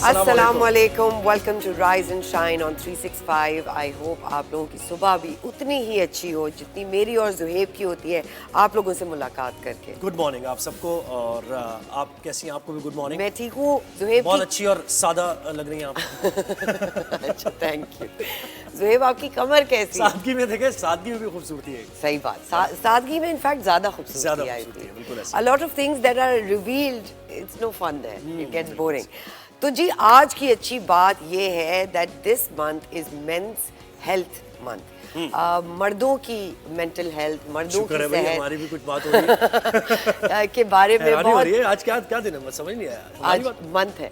अस्सलाम वालेकुम, welcome to rise and shine on 365। I hope आप लोगों की सुबह भी उतनी ही अच्छी हो जितनी मेरी और जुहेब की होती है आप लोगों से मुलाकात करके। गुड मॉर्निंग आप सबको। और आप कैसी हैं? आपको भी गुड मॉर्निंग। मैं ठीक हूँ। जुहेब बहुत अच्छी और सादा लग रही हैं आप। अच्छा, थैंक यू। जुहेब आपकी कमर कैसी है? सादगी में देखें, सादगी में भी खूबसूरती है। सही बात, सादगी में इनफैक्ट ज्यादा खूबसूरती आई थी। बिल्कुल ऐसे। A lot of things that are revealed, it's no fun there. It gets boring. तो जी आज की अच्छी बात ये है that this month is men's health month. मर्दों की मेंटल हेल्थ, मर्दों की सेहत, हमारी भी कुछ बात हो रही है के बारे में बहुत। आज क्या दिन है, समझ नहीं आया। आज मंथ है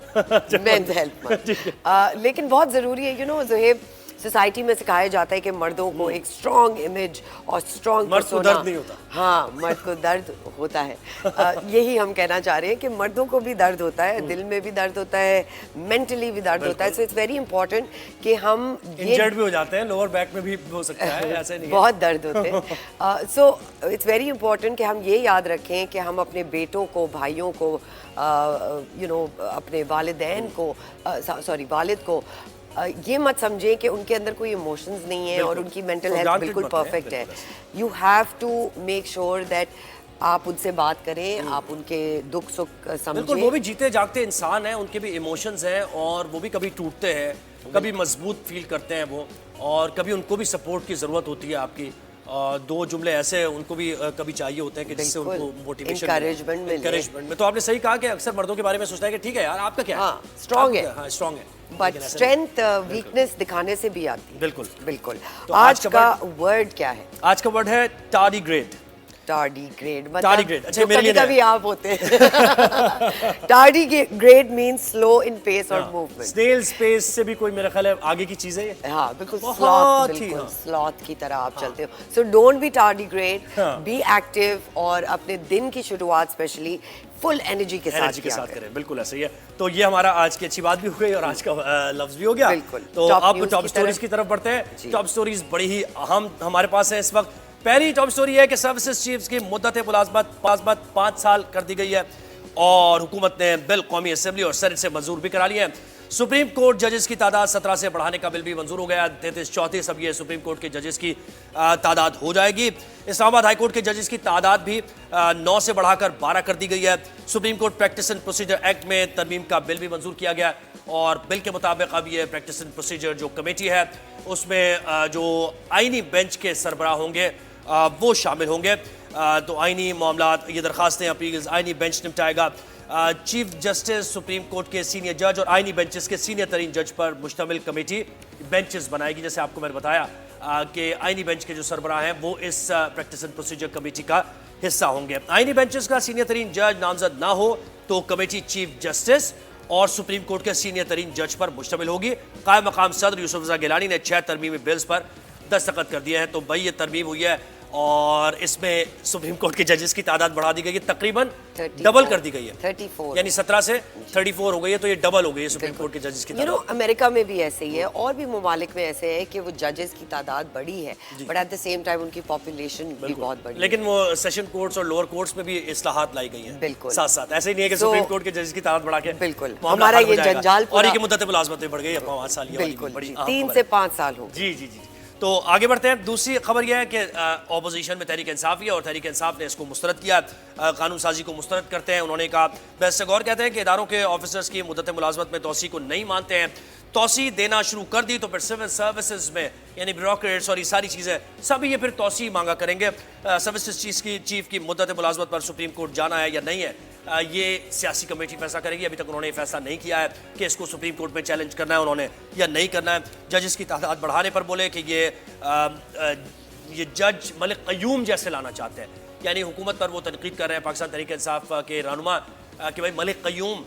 मेंस हेल्थ मंथ, लेकिन बहुत जरूरी है। जुहेब, सोसाइटी में सिखाया जाता है कि मर्दों को एक स्ट्रॉन्ग इमेज और स्ट्रॉन्ग मर्द को दर्द नहीं होता। हाँ, मर्द को दर्द होता है। यही हम कहना चाह रहे हैं कि मर्दों को भी दर्द होता है, दिल में भी दर्द होता है, मेंटली भी दर्द होता है। सो इट्स वेरी इंपॉर्टेंट कि हम इंजर्ड भी हो जाते हैं, लोअर बैक में भी हो सकता है, ऐसे नहीं बहुत दर्द होते हैं। सो इट्स वेरी इंपॉर्टेंट कि हम ये याद रखें कि हम अपने बेटों को, भाइयों को, अपने वालिदैन को, सॉरी वालिद को ये मत समझें कि उनके अंदर कोई इमोशंस नहीं है और उनकी मेंटल हेल्थ बिल्कुल परफेक्ट है। You have to make sure that आप उनसे बात करें, आप उनके दुख सुख समझें। वो भी जीते जागते इंसान हैं, उनके भी इमोशंस हैं और वो भी कभी टूटते हैं, कभी मजबूत फील करते हैं वो, और कभी उनको भी सपोर्ट की ज़रूरत होती है आपकी। दो जुमले ऐसे उनको भी कभी चाहिए होते हैं कि जिससे उनको मोटिवेशन, एनकरेजमेंट में। तो आपने सही कहा कि अक्सर मर्दों के बारे में सोचता है कि ठीक है यार, आपका क्या है, स्ट्रॉन्ग है, हाँ स्ट्रॉन्ग है, बट स्ट्रेंथ वीकनेस दिखाने से भी आती है। बिल्कुल बिल्कुल। तो आज का वर्ड क्या है? आज का वर्ड है टार्डीग्रेड। टार्डीग्रेड टार्डीग्रेड, अच्छा मेरे लिए कभी आप होते हैं। टार्डीग्रेड मींस स्लो इन पेस और मूवमेंट। स्नेल्स पेस से भी कोई मेरा ख्याल है आगे की चीज है। हाँ बिल्कुल, स्लॉथ की तरह आप चलते हो। So don't be tardigrade, be active और अपने दिन की शुरुआत स्पेशली फुल एनर्जी के साथ करें। बिल्कुल ऐसे ही है। तो ये हमारा आज की अच्छी बात भी हो गई और आज का लफ्ज भी हो गया। बिल्कुल। तो आप टॉप स्टोरीज की तरफ बढ़ते हैं। टॉप स्टोरीज बड़ी ही अहम हमारे पास है इस वक्त। पहली टॉप स्टोरी है कि सर्विसेज चीफ्स की मुद्दत मुलाजमत 5 साल कर दी गई है और हुकूमत ने बिल कौमी असेंबली और सेनेट से मंजूर भी करा लिया है। सुप्रीम कोर्ट जजेस की तादाद 17 से बढ़ाने का बिल भी मंजूर हो गया। 33-34 अब ये सुप्रीम कोर्ट के जजेस की तादाद हो जाएगी। इस्लामाबाद हाई कोर्ट के जजेस की तादाद भी 9 से बढ़ाकर 12 कर दी गई है। Supreme court practice and procedure act में तरमीम का बिल भी मंजूर किया गया और बिल के मुताबिक अब ये प्रैक्टिस एंड प्रोसीजर जो कमेटी है उसमें जो आईनी बेंच के सरबराह होंगे वो शामिल होंगे। तो आईनी मामलात, ये दरखास्तें, अपील्स आईनी बेंच निपटाएगा। चीफ जस्टिस, सुप्रीम कोर्ट के सीनियर जज और आईनी बेंचेस के सीनियर तरीन जज पर मुश्तमिल कमेटी बेंचेस बनाएगी। जैसे आपको मैंने बताया कि आईनी बेंच के जो सरबराह हैं वो इस प्रैक्टिस एंड प्रोसीजर कमेटी का हिस्सा होंगे। आईनी बेंचेस का सीनियर तरीन जज नामजद ना हो तो कमेटी चीफ जस्टिस और सुप्रीम कोर्ट के सीनियर तरीन जज पर मुश्तमिल होगी। कायम मकाम सदर यूसुफ रज़ा गिलानी ने 6 तरमीमी बिल्स पर दस्तखत कर दिए हैं। तो भाई ये तरमीम हुई है और इसमें सुप्रीम कोर्ट के जजेस की तादाद बढ़ा दी गई है, तकरीबन डबल कर दी गई है। 34 यानी 17 से 34 हो गई है। तो ये डबल हो गई है सुप्रीम कोर्ट के जजेस की तादाद। अमेरिका में भी ऐसे ही है और भी ममालिक में ऐसे है कि वो जजेस की तादाद बढ़ी है but at the same time उनकी पॉपुलेशन भी बहुत बड़ी। लेकिन वो सेशन कोर्ट्स और लोअर कोर्ट्स में भी इस्लाहात लाई गई हैं बिल्कुल साथ साथ। ऐसे ही नहीं है कि सुप्रीम कोर्ट के जजेस की तादाद बढ़ा के बिल्कुल हमारा ये जंजाल और ये मुद्दत मुलाजमत में बढ़ गई है 5 साल। बिल्कुल 3 से 5 साल हो। जी जी जी। तो आगे बढ़ते हैं। दूसरी खबर यह है कि अपोजिशन में तहरीक इंसाफ है और तहरीक इंसाफ ने इसको मुस्तरद किया, कानून साजी को मुस्तरद करते हैं। उन्होंने कहा, बहस गौर कहते हैं कि इदारों के ऑफिसर्स की मुद्दत मुलाजमत में तोसी को नहीं मानते हैं। तोसी देना शुरू कर दी तो फिर सिविल सर्विसेज में यानी ब्यूरोक्रेट्स और ये सारी चीज़ें सभी ये फिर तोसी मांगा करेंगे। सर्विसेज चीफ की मुद्दत मुलाजमत पर सुप्रीम कोर्ट जाना है या नहीं है, ये सियासी कमेटी फैसला करेगी। अभी तक उन्होंने फैसला नहीं किया है कि इसको सुप्रीम कोर्ट में चैलेंज करना है उन्होंने या नहीं करना है। जजेस की तादाद बढ़ाने पर बोले कि ये जज मलिक क़य्यूम जैसे लाना चाहते हैं, यानी हुकूमत पर वो तनकीद कर रहे हैं पाकिस्तान तहरीक इंसाफ के रहनुमा कि भाई मलिक क़य्यूम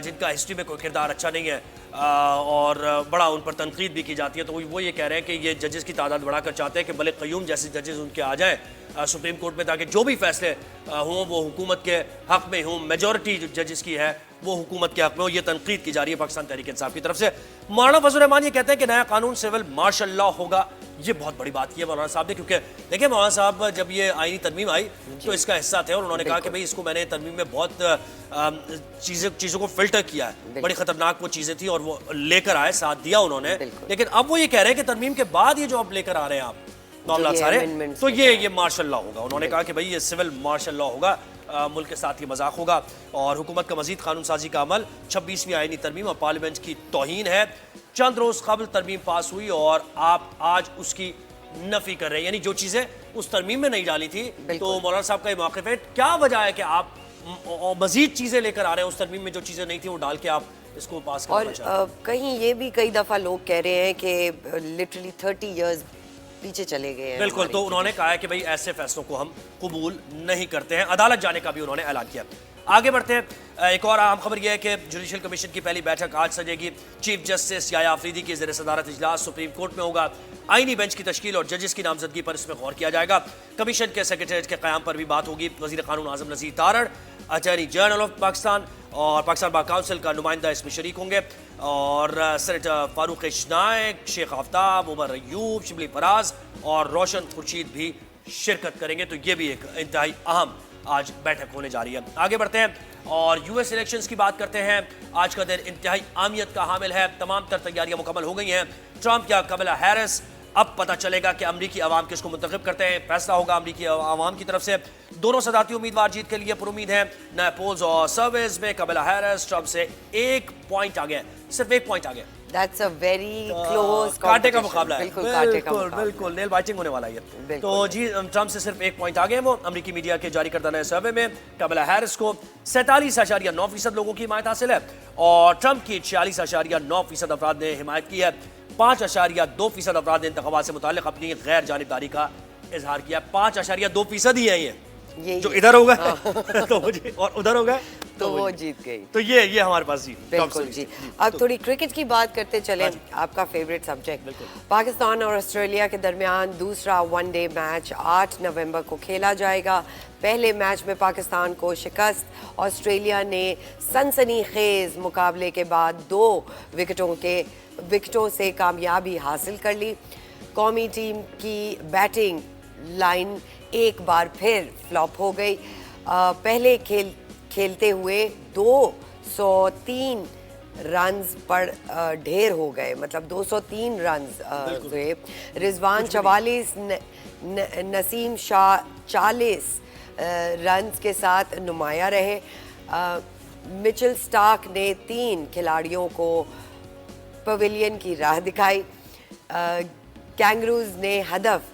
जिनका हिस्ट्री में कोई किरदार अच्छा नहीं है और बड़ा उन पर तनकीद भी की जाती है, तो वो ये कह रहे हैं कि ये जजेस की तादाद बढ़ाकर चाहते हैं कि मलिक क़य्यूम जैसे जजेस उनके आ जाएँ सुप्रीम कोर्ट में, ताकि जो भी फैसले हों वो हुकूमत के हक़ में हों। मेजॉरिटी जो जजेस की है वो हुकूमत के हक़ में हो, ये तनकीद की जा रही है पाकिस्तान तहरीक इंसाफ की तरफ से। मौलाना फजल रहमान ये कहते हैं कि नया कानून सिविल मार्शल लॉ होगा یہ بہت بڑی بات کی ہے مولانا صاحب نے, کیونکہ دیکھیں مولانا صاحب جب یہ آئینی ترمیم آئی تو اس کا حصہ تھے, اور انہوں نے کہا کہ بھئی اس کو میں نے ترمیم میں بہت چیزوں کو فلٹر کیا ہے, بڑی خطرناک وہ چیزیں تھیں اور وہ لے کر آئے, ساتھ دیا انہوں نے. لیکن اب وہ یہ کہہ رہے ہیں کہ ترمیم کے بعد یہ جو اب لے کر آ رہے ہیں آپ معاملات سارے, تو یہ مارشل لا ہوگا. انہوں نے کہا کہ بھئی یہ سول مارشل لا ہوگا, ملک کے ساتھ یہ مذاق ہوگا, اور حکومت کا مزید قانون سازی کا عمل 26ویں آئینی ترمیم اور پارلیمنٹ کی توہین ہے. چند روز قبل ترمیم پاس ہوئی اور آپ آج اس کی نفی کر رہے ہیں, یعنی جو چیزیں اس ترمیم میں نہیں ڈالی تھی. تو مولانا صاحب کا یہ موقف ہے, کیا وجہ ہے کہ آپ مزید چیزیں لے کر آ رہے ہیں, اس ترمیم میں جو چیزیں نہیں تھیں وہ ڈال کے آپ اس کو پاس کرنا چاہتے ہیں؟ اور کہیں یہ بھی کئی دفعہ لوگ کہہ رہے ہیں کہ لٹرلی 30 ایئرز پیچھے چلے گئے ہیں. بالکل, تو انہوں نے کہا ہے کہ بھئی ایسے فیصلوں کو ہم قبول نہیں کرتے ہیں. عدالت جانے کا بھی انہوں نے اعلان کیا. آگے بڑھتے ہیں. ایک اور اہم خبر یہ ہے کہ جوڈیشل کمیشن کی پہلی بیٹھک آج سجے گی. چیف جسٹس یحییٰ آفریدی کی زیر صدارت اجلاس سپریم کورٹ میں ہوگا. آئینی بینچ کی تشکیل اور ججز کی نامزدگی پر اس میں غور کیا جائے گا. کمیشن کے سیکریٹریٹ کے قیام پر بھی بات ہوگی. وزیر قانون Azam Nazir Tarar, attorney general of Pakistan اور پاکستان بار کونسل کا نمائندہ اس میں شریک ہوں گے, اور سینیٹر فاروق اشنائک, شیخ آفتاب, عمر ایوب, شبلی فراز اور روشن خورشید بھی شرکت کریں گے. تو یہ بھی ایک انتہائی اہم آج بیٹھک ہونے جا رہی ہے. آگے بڑھتے ہیں اور یو ایس الیکشنز کی بات کرتے ہیں. آج کا دن انتہائی اہمیت کا حامل ہے. تمام تر تیاریاں مکمل ہو گئی ہیں. ٹرمپ یا کملا ہیرس, اب پتہ چلے گا کہ امریکی عوام کس کو منتخب کرتے ہیں. فیصلہ ہوگا امریکی عوام کی طرف سے. دونوں صدارتی امیدوار جیت کے لیے پر امید ہیں. نئے پولز اور سرویز میں کملا ہیرس ٹرمپ سے 1 پوائنٹ آگے, صرف 1 پوائنٹ آگے. That's a very close کانٹے کا مقابلہ ہے. بالکل نیل بائٹنگ ہونے والا ہے. تو جی ٹرمپ سے صرف 1 پوائنٹ آگے ہیں وہ. امریکی میڈیا کے جاری کردہ نئے سروے میں کملا ہیرس کو 47.9% لوگوں کی حمایت حاصل ہے, اور ٹرمپ کی 46.9% افراد نے حمایت کی ہے. 5.2% افراد نے انتخابات سے متعلق اپنی غیر جانبداری کا اظہار کیا. 5.2% ہی ہے یہ جو ادھر ہوگا تو اور ادھر ہوگا تو وہ جیت گئی. تو یہ ہمارے پاس بالکل جی. اب تھوڑی کرکٹ کی بات کرتے چلیں, آپ کا فیوریٹ سبجیکٹ. پاکستان اور آسٹریلیا کے درمیان دوسرا ون ڈے میچ 8 نومبر کو کھیلا جائے گا. پہلے میچ میں پاکستان کو شکست. آسٹریلیا نے سنسنی خیز مقابلے کے بعد 2 وکٹوں سے کامیابی حاصل کر لی. قومی ٹیم کی بیٹنگ لائن ایک بار پھر فلاپ ہو گئی. پہلے کھیلتے ہوئے 203 رنز پر ڈھیر ہو گئے, مطلب 203 رنز ہوئے. رضوان 44, نسیم شاہ 40 رنز کے ساتھ نمایاں رہے. مچل سٹارک نے 3 کھلاڑیوں کو پویلین کی راہ دکھائی. کینگروز نے ہدف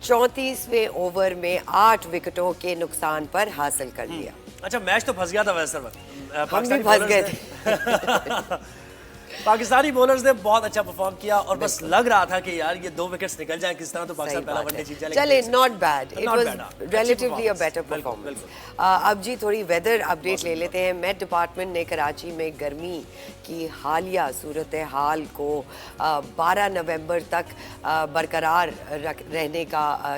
34ویں اوور میں 8 وکٹوں کے نقصان پر حاصل کر لیا. اچھا, میچ تو پھنس گیا تھا ویسے, ہم بھی پھنس گئے تھے. پاکستانی بولرز نے بہت اچھا پرفارم کیا, اور بس لگ رہا تھا کہ یار یہ 2 وکٹس نکل جائیں کس طرح تو پاکستان پہلا ون ڈے جیت جائے. چلے, not bad, it was relatively a better performance. اب جی تھوڑی ویدر اپڈیٹ لے لیتے ہیں. میٹ ڈپارٹمنٹ نے کراچی میں گرمی کی حالیہ صورتحال کو 12 نومبر تک برقرار رہنے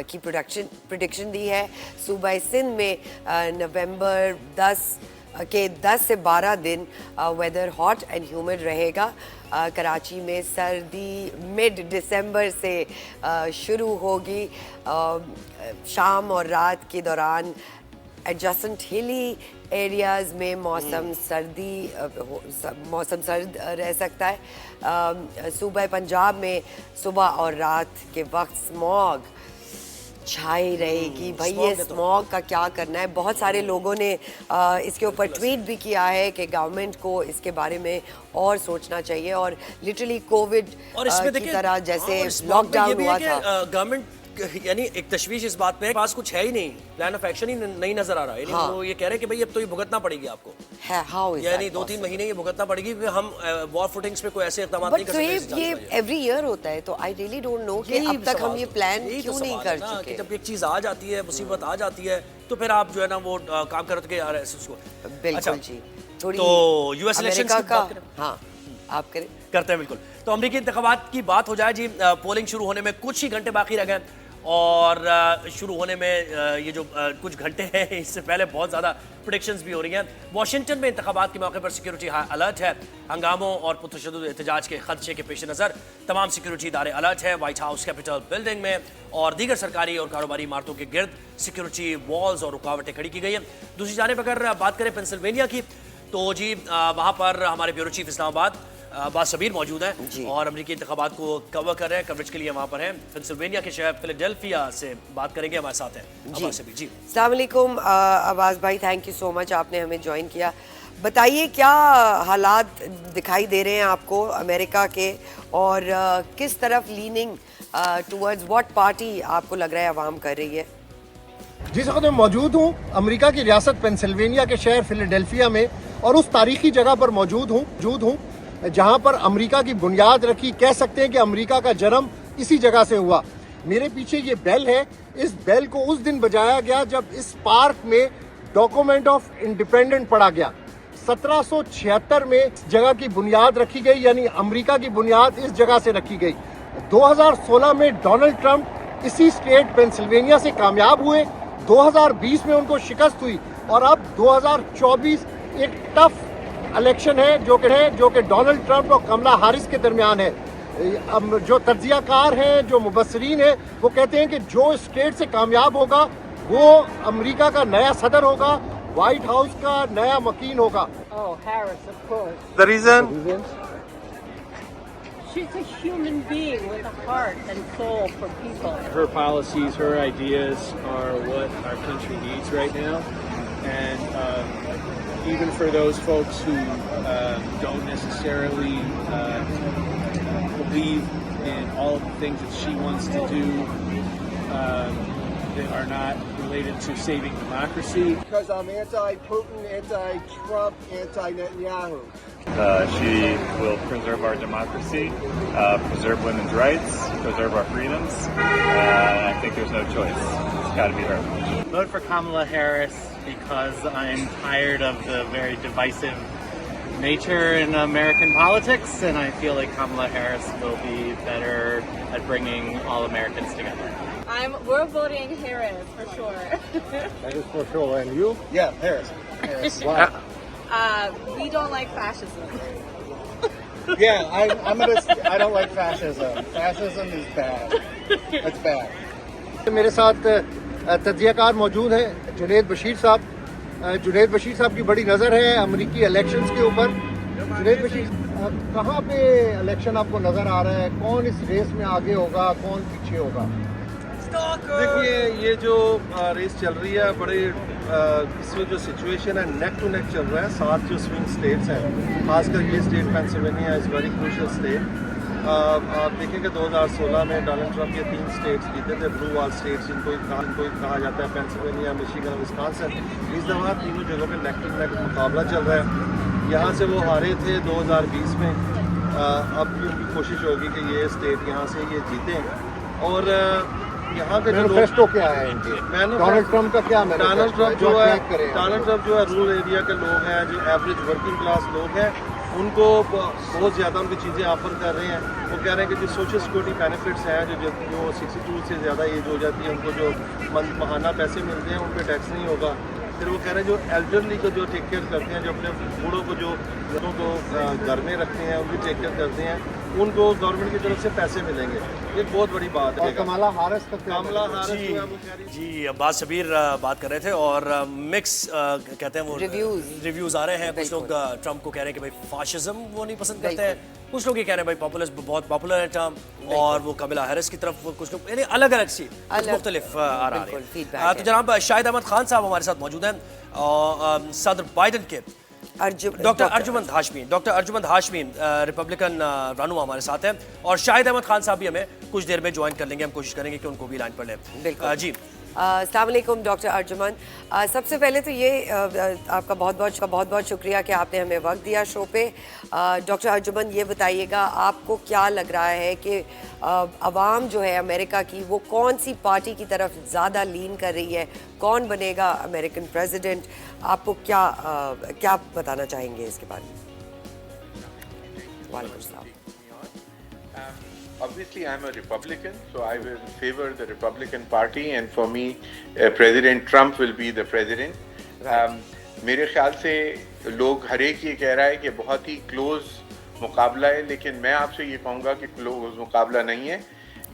کی پریڈکشن دی ہے. صوبہ سندھ میں نومبر 10 سے 12 دن ویدر ہاٹ اینڈ ہیومڈ رہے گا. کراچی میں سردی مڈ دسمبر سے شروع ہوگی. شام اور رات کے دوران ایڈجسنٹ ہلی ایریاز میں موسم سرد رہ سکتا ہے. صوبہ پنجاب میں صبح اور رات کے وقت اسموگ چھائی رہے گی. بھائی یہ اسموگ کا کیا کرنا ہے. بہت سارے لوگوں نے اس کے اوپر ٹویٹ بھی کیا ہے کہ گورنمنٹ کو اس کے بارے میں اور سوچنا چاہیے, اور لٹرلی کووڈ کی طرح جیسے لاک ڈاؤن ہوا تھا. گورنمنٹ یعنی ایک تشویش اس بات پہ پاس کچھ ہے ہی نہیں, پلان آف ایکشن ہی نہیں نظر آ رہا ہے. وہ یہ کہہ رہے ہیں کہ بھئی اب تو یہ بھگتنا پڑے گی آپ کو, یعنی 2-3 مہینے یہ بھگتنا پڑے گی. ہم وار فوٹنگز پہ کوئی ایسے اقدامات نہیں کر سکتے. یہ ایوری ایئر ہوتا ہے, تو آئی ریئلی ڈونٹ نو کہ اب تک ہم یہ پلان کیوں نہیں کر چکے. جب ایک چیز آ جاتی ہے, مصیبت آ جاتی ہے, تو پھر آپ جو ہے نا وہ کام کرتے کہ یار اس کو. بالکل جی. تو یو ایس الیکشن کا ہاں آپ کرتے ہیں. بالکل. تو امریکی انتخابات کی بات ہو جائے جی. پولنگ شروع ہونے میں کچھ ہی گھنٹے باقی رہ گئے, اور شروع ہونے میں یہ جو کچھ گھنٹے ہیں اس سے پہلے بہت زیادہ پریڈکشنز بھی ہو رہی ہیں. واشنگٹن میں انتخابات کے موقع پر سیکیورٹی ہائی الرٹ ہے. ہنگاموں اور پرتشدد احتجاج کے خدشے کے پیش نظر تمام سیکیورٹی ادارے الرٹ ہے. وائٹ ہاؤس کیپٹل بلڈنگ میں اور دیگر سرکاری اور کاروباری عمارتوں کے گرد سیکیورٹی والز اور رکاوٹیں کھڑی کی گئی ہیں. دوسری جانب اگر بات کریں پینسلوینیا کی تو جی وہاں پر ہمارے بیورو چیف اسلام آباد عباس شبیر موجود ہیں اور امریکی انتخابات کو کور کر رہے ہیں. کوریج کے لیے وہاں پر ہیں. پینسلوینیا کے شہر فیلاڈیلفیا سے بات کریں گے. ہمارے ساتھ ہیں عباس شبیر. جی السلام علیکم عباس بھائی, تھینک یو سو مچ, آپ نے ہمیں جوائن کیا. بتائیے کیا حالات دکھائی دے رہے ہیں آپ کو امریکہ کے, اور کس طرف لیننگ ٹورڈز واٹ پارٹی آپ کو لگ رہا ہے عوام کر رہی ہے؟ جس وقت میں موجود ہوں امریکہ کی ریاست پینسلوینیا کے شہر فیلاڈیلفیا میں, اور اس تاریخی جگہ پر موجود ہوں جہاں پر امریکہ کی بنیاد رکھی. کہہ سکتے ہیں کہ امریکہ کا جنم اسی جگہ سے ہوا. میرے پیچھے یہ بیل ہے, اس بیل کو اس دن بجایا گیا جب اس پارک میں ڈاکومنٹ آف انڈیپینڈنٹ پڑھا گیا. 1776 میں اس جگہ کی بنیاد رکھی گئی, یعنی امریکہ کی بنیاد اس جگہ سے رکھی گئی. 2016 میں ڈونلڈ ٹرمپ اسی اسٹیٹ پینسلوینیا سے کامیاب ہوئے. 2020 میں ان کو شکست ہوئی, اور اب 2024 ایک ٹف الیکشن ہے جو کہ ڈونلڈ ٹرمپ اور کملا ہیرس کے درمیان ہے. جو تجزیہ کار ہیں, جو مبصرین ہیں, وہ کہتے ہیں کہ جو اسٹیٹ سے کامیاب ہوگا وہ امریکہ کا نیا صدر ہوگا, وائٹ ہاؤس کا نیا مکین ہوگا. Oh, Harris, of course. The reason? She's a human being with a heart and soul for people. Her policies, her ideas are what our country needs right now. And even for those folks who don't necessarily believe in all of the things that she wants to do, they are not related to saving democracy. Because I'm anti-Putin, anti-Trump, anti-Netanyahu. She will preserve our democracy, preserve women's rights, preserve our freedoms, and I think there's no choice. It's got to be her. Vote for Kamala Harris because I'm tired of the very divisive nature in American politics, and I feel like Kamala Harris will be better at bringing all Americans together. We're voting Harris for sure. That is for sure. And you? Yeah, Harris. Why? We don't like fascism. Yeah, I don't like fascism. Fascism is bad. It's bad. میرے ساتھ تجزیہ کار موجود ہیں جنید بشیر صاحب. جنید بشیر صاحب کی بڑی نظر ہے امریکی الیکشنز کے اوپر. جنید بشیر, کہاں پہ الیکشن آپ کو نظر آ رہا ہے؟ کون اس ریس میں آگے ہوگا, کون پیچھے ہوگا؟ دیکھیے یہ جو ریس چل رہی ہے بڑے اس میں جو سچویشن ہے نیک ٹو نیک چل رہا ہے. 7 جو سوئنگ اسٹیٹس ہیں, خاص کر یہ state Pennsylvania is very crucial state. آپ دیکھیں کہ 2016 میں ڈونلڈ ٹرمپ یہ 3 اسٹیٹس جیتے تھے, بلو وال اسٹیٹس جن کو کہا جاتا ہے, پینسلوینیا, مشیگن, وسکانسن. اس دفعہ تینوں جگہوں پہ نیک ٹو نیک مقابلہ چل رہا ہے. یہاں سے وہ ہارے تھے 2020 میں, اب بھی ان کی کوشش ہوگی کہ یہ اسٹیٹ یہاں سے یہ جیتیں. اور یہاں کے مینیفیسٹو کیا ہے ان کے؟ ڈونلڈ ٹرمپ کا کیا ڈونلڈ ٹرمپ جو ہے رورل ایریا کے لوگ ہیں, جو ایوریج ورکنگ کلاس لوگ ہیں, ان کو بہت زیادہ ان کی چیزیں آفر کر رہے ہیں. وہ کہہ رہے ہیں کہ جو سوشل سیکورٹی بینیفٹس ہیں, جو 62 سے زیادہ ایج ہو جاتی ہے ان کو جو ماہانہ پیسے ملتے ہیں ان پہ ٹیکس نہیں ہوگا. پھر وہ کہہ رہے ہیں جو ایلڈرلی کو جو ٹیک کیئر کرتے ہیں, جو اپنے بوڑھوں کو جو گھروں کو گھر میں رکھتے ہیں, ان کی ٹیک کیئر کرتے ہیں, ان کو گورنمنٹ کی طرف سے پیسے ملیں گے. یہ بہت بڑی بات ہے. کملا ہیرس کا کملا ہیرس جو ہے وہ کہہ رہی ہے. جی عباس شبیر بات کر رہے تھے, اور مکس کہتے ہیں وہ ریویوز آ رہے ہیں. کچھ لوگ ٹرمپ کو کہہ رہے ہیں کہ بھائی فاشزم وہ نہیں پسند کرتے ہیں, کچھ لوگ یہ کہہ رہے ہیں بھائی پاپولرز بہت پاپولر ہے ٹرمپ, اور وہ کملا ہیرس کی طرف کچھ لوگ, یعنی الگ الگ سی مختلف آ رہے ہیں. تو جناب شاہد احمد خان صاحب ہمارے ساتھ موجود ہیں, صدر بائیڈن کے. ڈاکٹر ارجمند ہاشمی ریپبلکن رہنما ہمارے ساتھ ہیں, اور شاہد احمد خان صاحب بھی ہمیں کچھ دیر میں جوائن کر لیں گے. ہم کوشش کریں گے کہ ان کو بھی لائن پر لیں. جی السلام علیکم ڈاکٹر ارجمند. سب سے پہلے تو یہ آپ کا بہت بہت شکریہ کہ آپ نے ہمیں وقت دیا شو پہ. ڈاکٹر ارجمند یہ بتائیے گا آپ کو کیا لگ رہا ہے کہ عوام جو ہے امریکہ کی وہ کون سی پارٹی کی طرف زیادہ لین کر رہی ہے, کون بنے گا امریکن پریزیڈنٹ؟ آپ کو کیا بتانا چاہیں گے اس کے بارے میں؟ وعلیکم السلام. Obviously, I'm a Republican, so I will favor the Republican Party, and for me, President Trump will be the president. मेरे ख्याल से लोग हर एक ये कह रहा है कि बहुत ही क्लोज मुकाबला है, लेकिन मैं आपसे ये कहूँगा कि क्लोज मुकाबला नहीं है.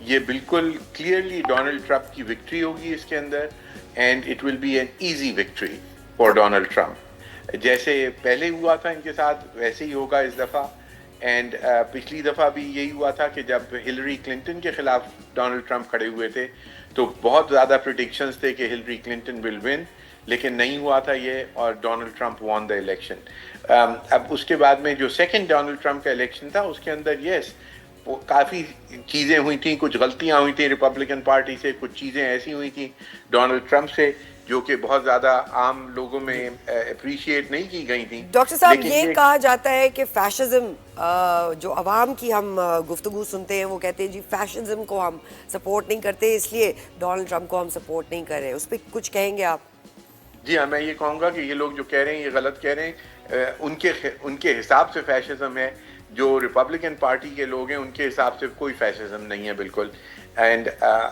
ये बिल्कुल क्लियरली डोनाल्ड ट्रंप की विक्ट्री होगी इसके अंदर, and it will be an easy victory for Donald Trump. जैसे पहले हुआ था इनके साथ, वैसे ही होगा इस दफ़ा. एंड पिछली दफ़ा भी यही हुआ था कि जब हिलरी क्लिंटन के खिलाफ डोनाल्ड ट्रंप खड़े हुए थे तो बहुत ज़्यादा प्रेडिक्शंस थे कि हिलरी क्लिंटन विल विन, लेकिन नहीं हुआ था ये, और Donald Trump won the election. अब उसके बाद में जो सेकंड डोनाल्ड ट्रंप का इलेक्शन था उसके अंदर यस काफ़ी चीज़ें हुई थी, कुछ गलतियां हुई थी रिपब्लिकन पार्टी से, कुछ चीज़ें ऐसी हुई थी डोनाल्ड ट्रंप से जो कि बहुत ज़्यादा आम लोगों में अप्रिशिएट नहीं की गई थी. डॉक्टर साहब, ये कहा जाता है कि फैशिज्म, जो अवाम की हम गुफ्तगू सुनते हैं वो कहते हैं जी फैशिज्म को हम सपोर्ट नहीं करते, इसलिए डोनाल्ड ट्रंप को हम सपोर्ट नहीं कर रहे. उस पर कुछ कहेंगे आप? जी हाँ, मैं ये कहूँगा कि ये लोग जो कह रहे हैं ये गलत कह रहे हैं. उनके हिसाब से फैशिज्म है. जो रिपब्लिकन पार्टी के लोग हैं उनके हिसाब से कोई फैशिज्म नहीं है बिल्कुल. And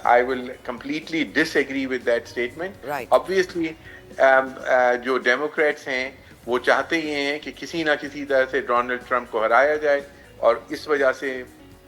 I will completely disagree with that statement. Obviously जो डेमोक्रेट्स हैं वो चाहते ये हैं कि किसी ना किसी तरह से डोनाल्ड ट्रंप को हराया जाए, और इस वजह से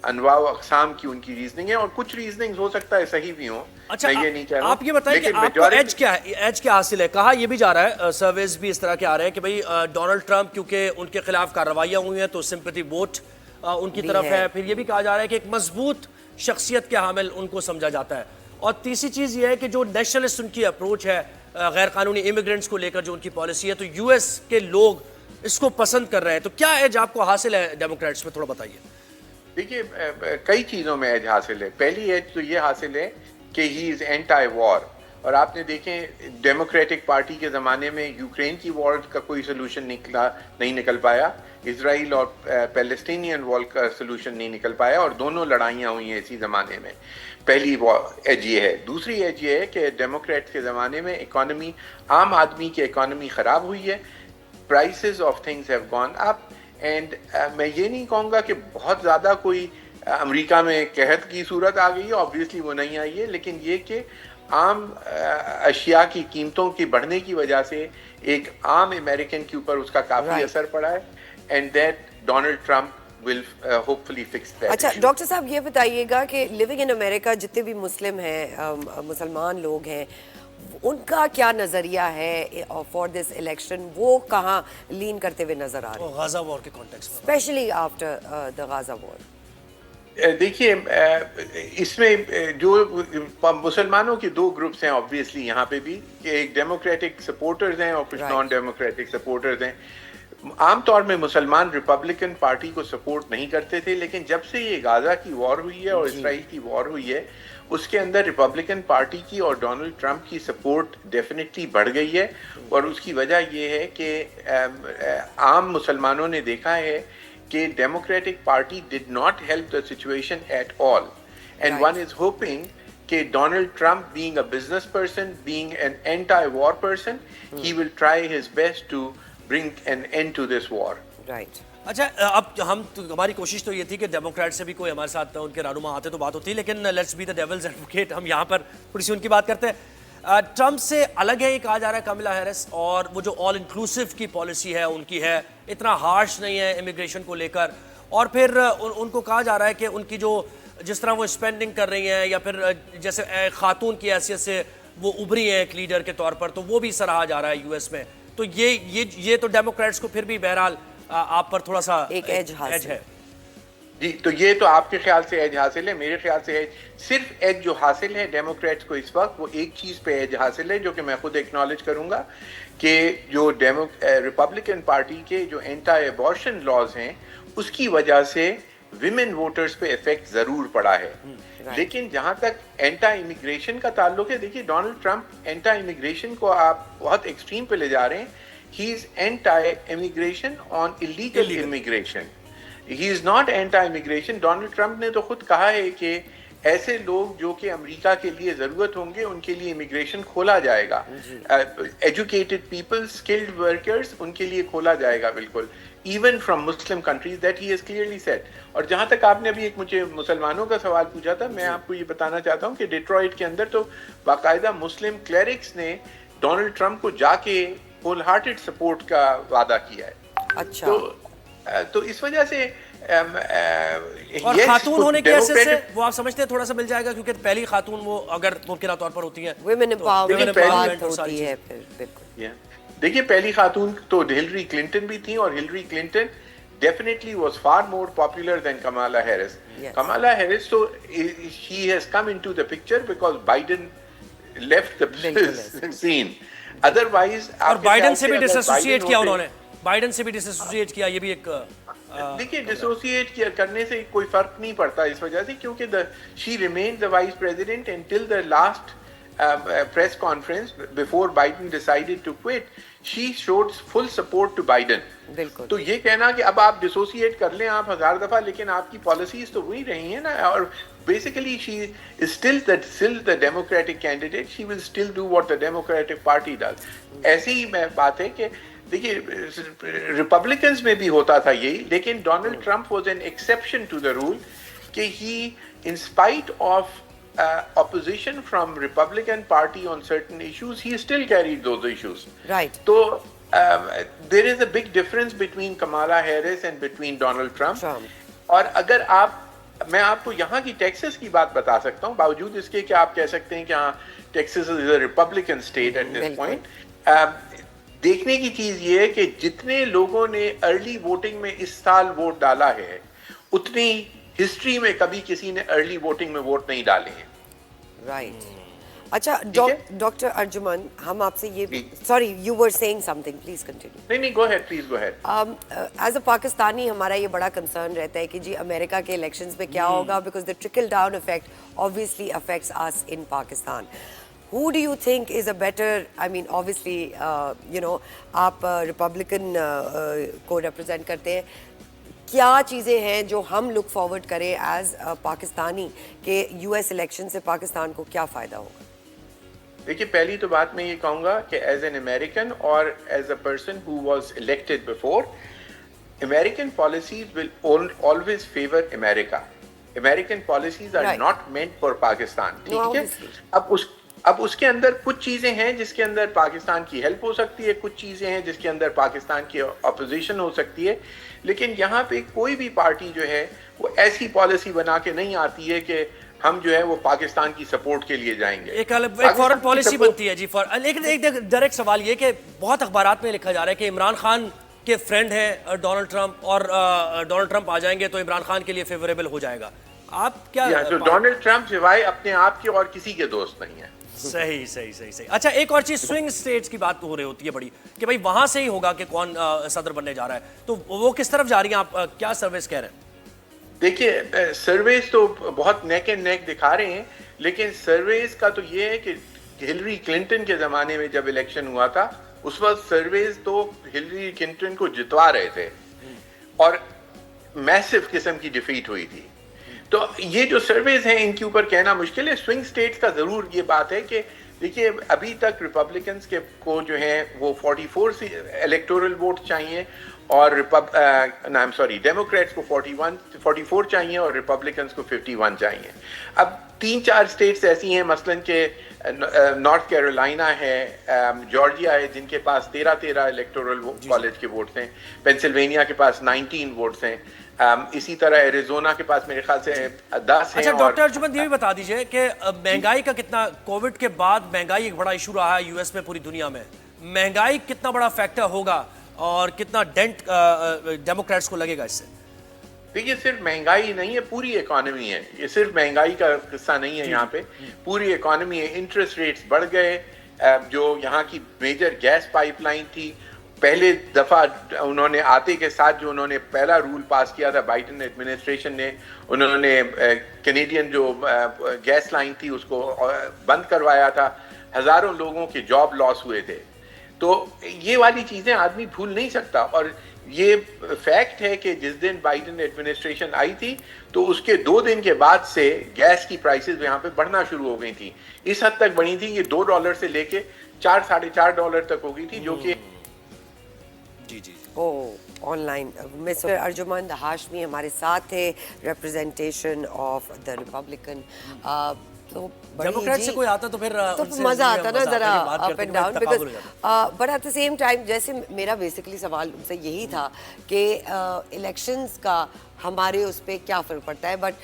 अनवा अक़साम की उनकी रीजनिंग है, और कुछ रीजनिंग हो सकता है सही भी हो. अच्छा, मैं ये नहीं कह रहा. आप ये बताएं कि आपको एज क्या है, एज क्या हासिल है? कहा ये भी जा रहा है, सर्वेज भी इस तरह के आ रहे हैं कि भाई डोनाल्ड ट्रंप क्योंकि उनके खिलाफ कार्रवाइयां हुई हैं तो सिंपैथी वोट उनकी तरफ है. फिर ये भी कहा जा रहा है कि एक मजबूत शख्सियत के हामिल उनको समझा जाता है. और तीसरी चीज ये है कि जो नेशनलिस्ट उनकी अप्रोच है गैर कानूनी इमिग्रेंट्स को लेकर जो उनकी पॉलिसी है, तो यूएस के लोग इसको पसंद कर रहे हैं. तो क्या एज आपको हासिल है डेमोक्रेट्स में, थोड़ा बताइए. देखिए, कई चीज़ों में एज हासिल है. पहली एज तो ये हासिल है कि ही इज़ एंटी वॉर, और आपने देखें डेमोक्रेटिक पार्टी के ज़माने में यूक्रेन की वॉर का कोई सोल्यूशन नहीं निकल पाया, इजराइल और पैलेस्टीनियन वॉर का सोल्यूशन नहीं निकल पाया, और दोनों लड़ाइयाँ हुई हैं इसी ज़माने में. पहली एज ये है. दूसरी एज ये है कि डेमोक्रेट्स के ज़माने में इकॉनमी, आम आदमी की इकॉनमी ख़राब हुई है, prices of things have gone up. And मैं ये नहीं कहूँगा कि बहुत ज़्यादा कोई अमेरिका में कहत की सूरत आ गई है, ऑब्वियसली वो नहीं आई है, लेकिन ये कि आम अशिया की कीमतों की बढ़ने की वजह से एक आम अमेरिकन के ऊपर उसका काफ़ी असर पड़ा है, and that Donald Trump will hopefully fix that. अच्छा डॉक्टर साहब, ये बताइएगा कि लिविंग इन अमेरिका जितने भी मुस्लिम हैं, मुसलमान लोग हैं, उनका क्या नजरिया है फॉर दिस इलेक्शन? वो कहाँ लीन करते हुए नजर आ रहे हैं गाजा वॉर के कॉन्टेक्स्ट में, specially after the Gaza war? देखिए, इसमें जो मुसलमानों के दो ग्रुप्स हैं ऑब्वियसली यहाँ पे भी, कि एक डेमोक्रेटिक सपोर्टर्स हैं और कुछ नॉन डेमोक्रेटिक सपोर्टर्स हैं. आमतौर में मुसलमान रिपब्लिकन पार्टी को सपोर्ट नहीं करते थे, लेकिन जब से ये गाजा की वॉर हुई है और इसराइल की वॉर हुई है, उसके अंदर रिपब्लिकन पार्टी की और डोनाल्ड ट्रंप की सपोर्ट डेफिनेटली बढ़ गई है. और उसकी वजह ये है कि आम मुसलमानों ने देखा है कि democratic party did not help the situation at all, and one is hoping कि Donald Trump being a business person, being an anti war person, he will try his best to bring an end to this war. Right. अच्छा, अब हमारी कोशिश तो ये थी कि Democrat से भी कोई हमारे साथ उनके रहनुमा आते तो बात होती, लेकिन let's be the devil's advocate, हम यहाँ पर थोड़ी सी उनकी बात करते हैं. ट्रंप से अलग है ये कहा जा रहा है कमला हैरिस, और वो जो ऑल इंक्लूसिव की पॉलिसी है उनकी है, इतना हार्श नहीं है इमिग्रेशन को लेकर. और फिर उनको कहा जा रहा है कि उनकी जो जिस तरह वो स्पेंडिंग कर रही हैं, या फिर जैसे खातून की हैसियत से वो उभरी हैं एक लीडर के तौर पर, तो वो भी सराहा जा रहा है यूएस में. तो ये तो डेमोक्रेट्स को फिर भी बहरहाल आप पर थोड़ा सा एक एज है. जी, तो ये तो आपके ख्याल से एज हासिल है. मेरे ख्याल से सिर्फ एज जो हासिल है डेमोक्रेट्स को इस वक्त, वो एक चीज़ पे एज हासिल है जो कि मैं खुद एक्नॉलेज करूंगा, कि जो रिपब्लिकन पार्टी के जो एंटी एबॉर्शन लॉज हैं उसकी वजह से विमेन वोटर्स पे इफेक्ट ज़रूर पड़ा है. लेकिन जहां तक एंटी इमिग्रेशन का ताल्लुक है, देखिए डोनाल्ड ट्रंप एंटी इमिग्रेशन को आप बहुत एक्सट्रीम पे ले जा रहे हैं. He is anti immigration on illegal immigration, he is not anti immigration. Donald Trump ने तो खुद कहा है कि ایسے لوگ جو کہ امریکہ کے لیے ضرورت ہوں گے ان کے لیے امیگریشن کھولا جائے گا. ایجوکیٹڈ پیپل, اسکلڈ ورکرز, ان کے لیے کھولا جائے گا بالکل, even from Muslim countries, that he has clearly said. اور جہاں تک آپ نے ابھی ایک مجھے مسلمانوں کا سوال پوچھا تھا, میں آپ کو یہ بتانا چاہتا ہوں کہ ڈیٹرائٹ کے اندر تو باقاعدہ مسلم کلیرکس نے ڈونلڈ ٹرمپ کو جا کے ہول ہارٹڈ سپورٹ کا وعدہ کیا ہے. اچھا, تو اس وجہ سے اور خاتون ہونے کی حیثیت سے وہ آپ سمجھتے ہیں تھوڑا سا مل جائے گا, کیونکہ پہلی خاتون وہ اگر ممکنہ طور پر ہوتی ہیں, ویمن امپاورمنٹ ہوتی ہے پھر. بالکل دیکھیے پہلی خاتون تو ہلری کلنٹن بھی تھیں, اور Hillary Clinton definitely was far more popular than Kamala Harris. Yes. Kamala Harris, so she has come into the picture because Biden left the scene. Otherwise, اور بائیڈن سے بھی ڈسوسیٹ کیا انہوں نے, بائیڈن سے بھی ڈسوسیٹ کیا, یہ بھی ایک دیکھیے ڈسوسیٹ کرنے سے کوئی فرق نہیں پڑتا اس وجہ سے, کیونکہ she remained the vice president until the last press conference before Biden decided to quit. She showed full support to Biden. بالکل. تو یہ کہنا کہ اب آپ ڈسوسیٹ کر لیں آپ 1000 دفعہ, لیکن آپ کی پالیسیز تو وہی رہی ہیں نا, اور basically she is still the Democratic candidate. She will still do what the Democratic Party does. ایسی ہی بات ہے کہ دیکھیے ریپبلکنز میں بھی ہوتا تھا یہی, لیکن Donald Trump was an exception to the rule کہ he in spite of opposition from Republican Party on certain issues, he still carried those issues. Right. So there is a big difference between Kamala Harris and between Donald Trump. اور اگر میں آپ کو یہاں کی Texas کی بات بتا سکتا ہوں, باوجود اس کے کہ آپ کہہ سکتے ہیں کہ ہاں Texas is a Republican state at this point. دیکھنے کی چیز یہ ہے کہ جتنے لوگوں نے ارلی ووٹنگ میں اس سال ووٹ ڈالا ہے, اتنی ہسٹری میں کبھی کسی نے ارلی ووٹنگ میں ووٹ نہیں ڈالے ہیں. رائٹ. اچھا ڈاکٹر ارجمن, ہم آپ سے یہ, sorry you were saying something, please continue. نہیں go ahead, please go ahead. As a Pakistani ہمارا یہ بڑا کنسرن رہتا ہے کہ جی امریکہ کے الیکشنز میں کیا ہوگا, because the trickle down effect obviously affects us in Pakistan. Who do you think is a better, I mean obviously you know آپ ریپبلکن کو ریپرزینٹ کرتے ہیں, کیا چیزیں ہیں جو ہم لک فارورڈ کریں ایز پاکستانی کہ یو ایس الیکشن سے پاکستان کو کیا فائدہ ہوگا؟ دیکھیے پہلی تو بات میں یہ کہوں گا کہ ایز این امریکن اور as a person who was elected before, American policies will always favour America. American policies are not meant for Pakistan. ٹھیک ہے, اب اس کے اندر کچھ چیزیں ہیں جس کے اندر پاکستان کی ہیلپ ہو سکتی ہے, کچھ چیزیں ہیں جس کے اندر پاکستان کی اپوزیشن ہو سکتی ہے, لیکن یہاں پہ کوئی بھی پارٹی جو ہے وہ ایسی پالیسی بنا کے نہیں آتی ہے کہ ہم جو ہے وہ پاکستان کی سپورٹ کے لیے جائیں گے. ایک فورن پالیسی بنتی ہے جی. لیکن ایک ڈائریکٹ سوال یہ کہ بہت اخبارات میں لکھا جا رہا ہے کہ عمران خان کے فرینڈ ہیں ڈونلڈ ٹرمپ, اور ڈونلڈ ٹرمپ آ جائیں گے تو عمران خان کے لیے فیوریبل ہو جائے گا. آپ کیا, ڈونلڈ ٹرمپ سوائے اپنے آپ کے اور کسی کے دوست نہیں ہیں. صحیح. اچھا ایک اور چیز, سوئنگ اسٹیٹس کی بات ہو رہی ہوتی ہے بڑی, کہ بھائی وہاں سے ہی ہوگا کہ کون صدر بننے جا رہا ہے, تو وہ کس طرف جا رہی ہیں, آپ کیا سرویز کہہ رہے ہیں؟ دیکھیے سرویز تو بہت نیک اینڈ نیک دکھا رہے ہیں, لیکن سرویز کا تو یہ ہے کہ ہلری کلنٹن کے زمانے میں جب الیکشن ہوا تھا اس وقت سرویز تو ہلری کلنٹن کو جتوا رہے تھے اور میسو قسم کی ڈیفیٹ ہوئی تھی. تو یہ جو سرویز ہیں ان کے اوپر کہنا مشکل ہے. سوئنگ سٹیٹس کا ضرور یہ بات ہے کہ دیکھیے ابھی تک ریپبلکنس کے کو جو ہیں وہ 44 الیکٹورل ووٹ چاہیے, اور ڈیموکریٹس کو 44 چاہیے اور ریپبلکنس کو 51 چاہیے. اب 3-4 اسٹیٹس ایسی ہیں مثلاً کہ نارتھ کیرولائنا ہے, جارجیا ہے, جن کے پاس 13 الیکٹورل کالج کے ووٹس ہیں, پینسلوینیا کے پاس 19 ووٹس ہیں, اسی طرح ایریزونا کے پاس میرے خیال سے 10 ہیں. اچھا ڈاکٹر ارجمن یہ بھی بتا دیجئے کہ مہنگائی کا کتنا, کووڈ کے بعد مہنگائی ایک بڑا ایشو رہا ہے یو ایس میں, پوری دنیا میں مہنگائی کتنا بڑا فیکٹر ہوگا اور کتنا ڈینٹ ڈیموکریٹس کو لگے گا اس سے؟ دیکھیے صرف مہنگائی نہیں ہے, پوری اکانومی ہے, یہ صرف مہنگائی کا قصہ نہیں ہے, یہاں پہ پوری اکانومی ہے. انٹرسٹ ریٹس بڑھ گئے, جو یہاں کی میجر گیس پائپ لائن تھی, پہلے دفعہ انہوں نے آتے کے ساتھ جو انہوں نے پہلا رول پاس کیا تھا بائیڈن ایڈمنسٹریشن نے, انہوں نے کینیڈین جو گیس لائن تھی اس کو بند کروایا تھا, ہزاروں لوگوں کے جاب لاس ہوئے تھے. تو یہ والی چیزیں آدمی بھول نہیں سکتا. اور یہ فیکٹ ہے کہ جس دن بائیڈن ایڈمنسٹریشن آئی تھی تو اس کے 2 دن کے بعد سے گیس کی پرائسز یہاں پہ بڑھنا شروع ہو گئی تھی. اس حد تک بڑھی تھی کہ $2 سے لے کے $4-4.5 تک ہو گئی تھی, جو کہ online. Mister Arjumand Hashmi ہمارے ساتھ تھے, ریپرزنٹیشن آف دا ریپبلکن. تو ڈیموکریٹ سے کوئی آتا تو پھر مزہ آتا نا ذرا up and down, because but at the same time جیسے میرا بیسکلی سوال ان سے یہی تھا کہ الیکشنز کا ہمارے اس پہ کیا فرق پڑتا ہے, بٹ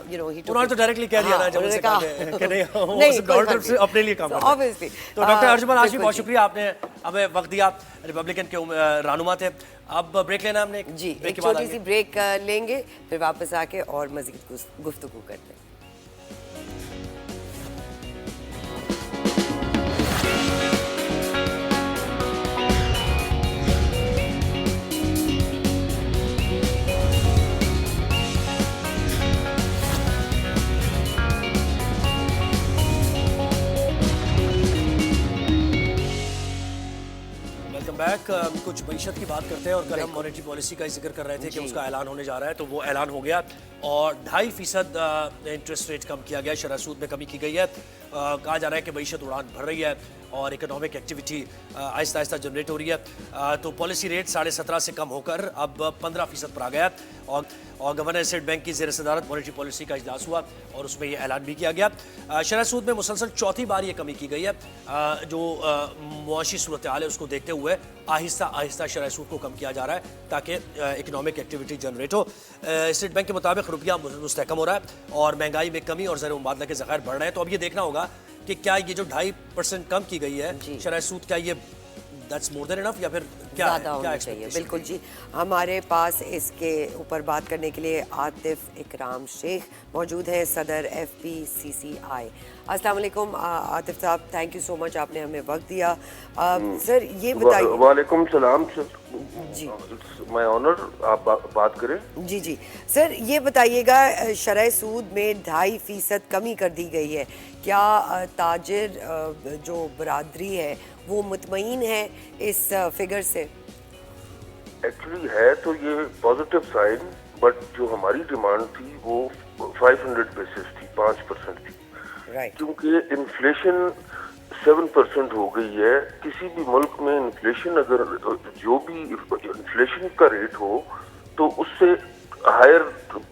یو نو ہی انہوں نے تو ڈائریکٹلی کہہ دیا نا جب ان سے کہا کہ نہیں گورنمنٹ سے اپنے لیے کام کرنا ہے. obviously. تو ڈاکٹر ارجمند ہاشمی بہت شکریہ, آپ نے ہمیں وقت دیا, ریپبلکن کے رہنما تھے. اب بریک لینا ہم نے, جی ایک چھوٹی سی بریک لیں گے, پھر واپس آ کے اور مزید گفتگو کرتے ہیں. کچھ معیشت کی بات کرتے ہیں, اور کل ہم مانیٹری پالیسی کا ذکر کر رہے تھے کہ اس کا اعلان ہونے جا رہا ہے, تو وہ اعلان ہو گیا اور 2.5% انٹرسٹ ریٹ کم کیا گیا, شرح سود میں کمی کی گئی ہے. کہا جا رہا ہے کہ معیشت اڑان بھر رہی ہے اور اکنامک ایکٹیویٹی آہستہ آہستہ جنریٹ ہو رہی ہے. تو پالیسی ریٹ 17.5% سے کم ہو کر اب 15% پر آ گیا, اور گورنر اسٹیٹ بینک کی زیر صدارت مانیٹری پالیسی کا اجلاس ہوا اور اس میں یہ اعلان بھی کیا گیا. شرح سود میں مسلسل چوتھی بار یہ کمی کی گئی ہے. جو معاشی صورتحال ہے اس کو دیکھتے ہوئے آہستہ آہستہ شرح سود کو کم کیا جا رہا ہے تاکہ اکنامک ایکٹیویٹی جنریٹ ہو. اسٹیٹ بینک کے مطابق روپیہ مستحکم ہو رہا ہے اور مہنگائی میں کمی اور زر مبادلہ کے ذخائر بڑھ رہے ہیں. تو اب یہ دیکھنا ہوگا کہ کیا یہ جو 2.5% کم کی گئی ہے شرح سود, کیا یہ that's more than enough یا پھر کیا زیادہ ہونا چاہیے. بالکل جی, ہمارے پاس اس کے اوپر بات کرنے کے لیے عاطف اکرام شیخ موجود ہیں, صدر FPCCI. السلام علیکم عاطف صاحب, تھینک یو سو مچ, آپ نے ہمیں وقت دیا. سر یہ بتائیے. وعلیکم السلام. جی میں آنر, آپ بات کریں. جی جی سر, یہ بتائیے گا شرح سود میں 2.5% کمی کر دی گئی ہے, کیا تاجر جو برادری ہے وہ مطمئن ہے اس فگر سے؟ ایکچولی ہے تو یہ پازیٹیو سائن, بٹ جو ہماری ڈیمانڈ تھی وہ 500 بیسس تھی, 5% تھی, کیونکہ انفلیشن 7% ہو گئی ہے. کسی بھی ملک میں انفلیشن, اگر جو بھی انفلیشن کا ریٹ ہو تو اس سے ہائر